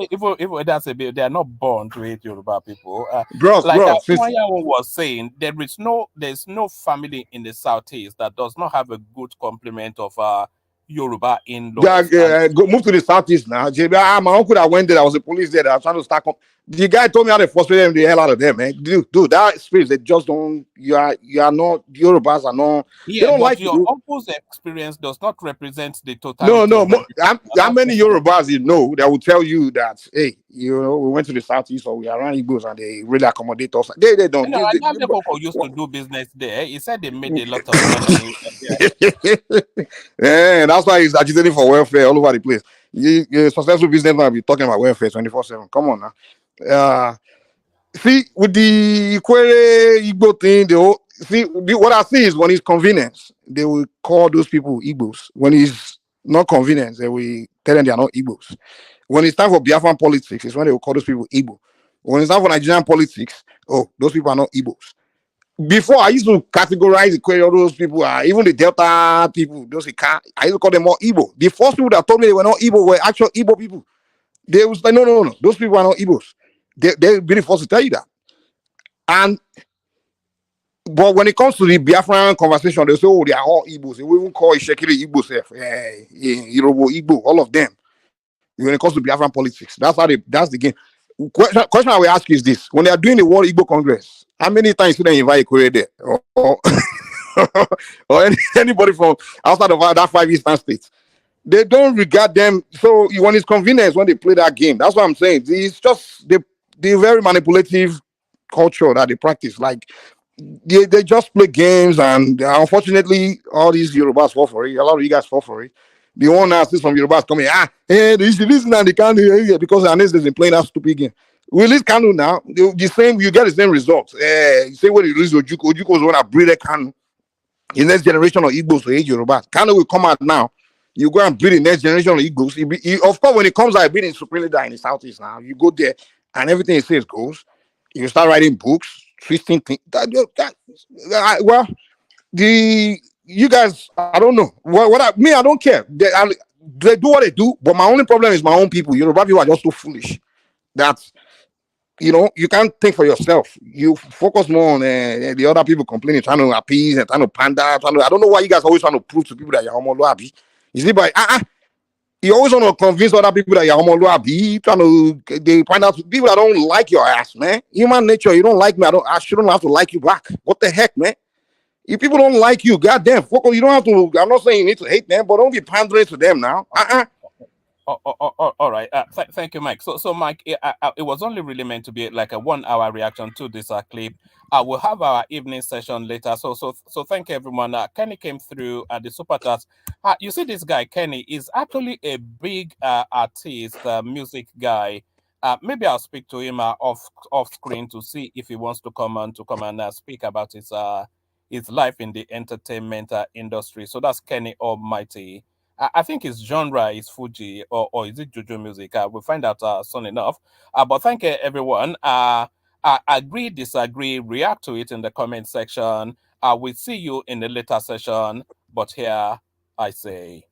Even that's a bit. They are not born to hate Yoruba people. Bro, Iwuanyanwu was saying, there's no family in the Southeast that does not have a good complement of Yoruba in-laws. Move to the Southeast now. My uncle that went there, I was a police there. I was trying to start. The guy told me how to frustrate the hell out of them, man. Dude, that space, they just don't. You are not. Yorubas are not. Yeah, they don't but like your you. uncle's experience does not represent the total. No. How many Yorubas that will tell you that? Hey, we went to the Southeast or we are around Igbos and they really accommodate us. They don't. I know people who used to do business there. He said they made a lot of money. Yeah, that's why he's agitating for welfare all over the place. You're a successful businessman, be talking about welfare 24/7. Come on now. See, with the Ikwere Igbo thing, what I see is when it's convenient, they will call those people Igbos. When it's not convenient, they will tell them they are not Igbos. When it's time for Biafran politics, it's when they will call those people Igbo. When it's time for Nigerian politics, those people are not Igbos. Before, I used to categorize all those people, even the Delta people, I used to call them more Igbo. The first people that told me they were not Igbo were actual Igbo people. They was like, no, those people are not Igbos. They're really forced to tell you that. But when it comes to the Biafran conversation, they say, they are all Igbos. They will even call Ishekiri Igbo, Yoruba Igbo, all of them. When it comes to Biafran politics, that's the game. Question I will ask you is this: when they are doing the World Igbo Congress, how many times do they invite Ikore there, or anybody from outside of that 5 eastern states? They don't regard them. So when it's convenient, when they play that game, that's what I'm saying. It's just the very manipulative culture that they practice. Like they just play games, and unfortunately, all these Yorubas fall for it. A lot of you guys fall for it. The one now sees from Yorubas coming, they should listen and they can't hear because Anes has been playing that stupid game. We release Kanu now, you get the same results. You say when you release Ojuko is the one that breed Kanu. The next generation of Igbos to hate Yorubas. Kanu will come out now. You go and breed the next generation of Igbos. Of course, when it comes out, being in Supreme Leader in the Southeast now, you go there and everything it says goes. You start writing books, twisting things. You guys, I don't know. I don't care. They do what they do, but my only problem is my own people. Yoruba people are just so foolish that you can't think for yourself. You focus more on the other people complaining, trying to appease and trying to pander. I don't know why you guys always trying to prove to people that you're homoloabi. You see, but You always want to convince other people that you're Omoluabi, trying to they find out people that don't like your ass, man. Human nature, you don't like me, I shouldn't have to like you back. What the heck, man? If people don't like you, goddamn, fuck, you don't have to. I'm not saying you need to hate them, but don't be pandering to them now. All right. Thank you, Mike. So Mike, it was only really meant to be like a 1 hour reaction to this clip. We'll have our evening session later. So thank you, everyone. Kenny came through at the super chat. You see, this guy Kenny is actually a big artist, music guy. Maybe I'll speak to him off screen to see if he wants to come and speak about his life in the entertainment industry. So that's Kenny Almighty. I think his genre is Fuji or is it Juju music? We'll find out soon enough. But thank you, everyone. Agree, disagree, react to it in the comment section. We'll see you in the later session. But here I say.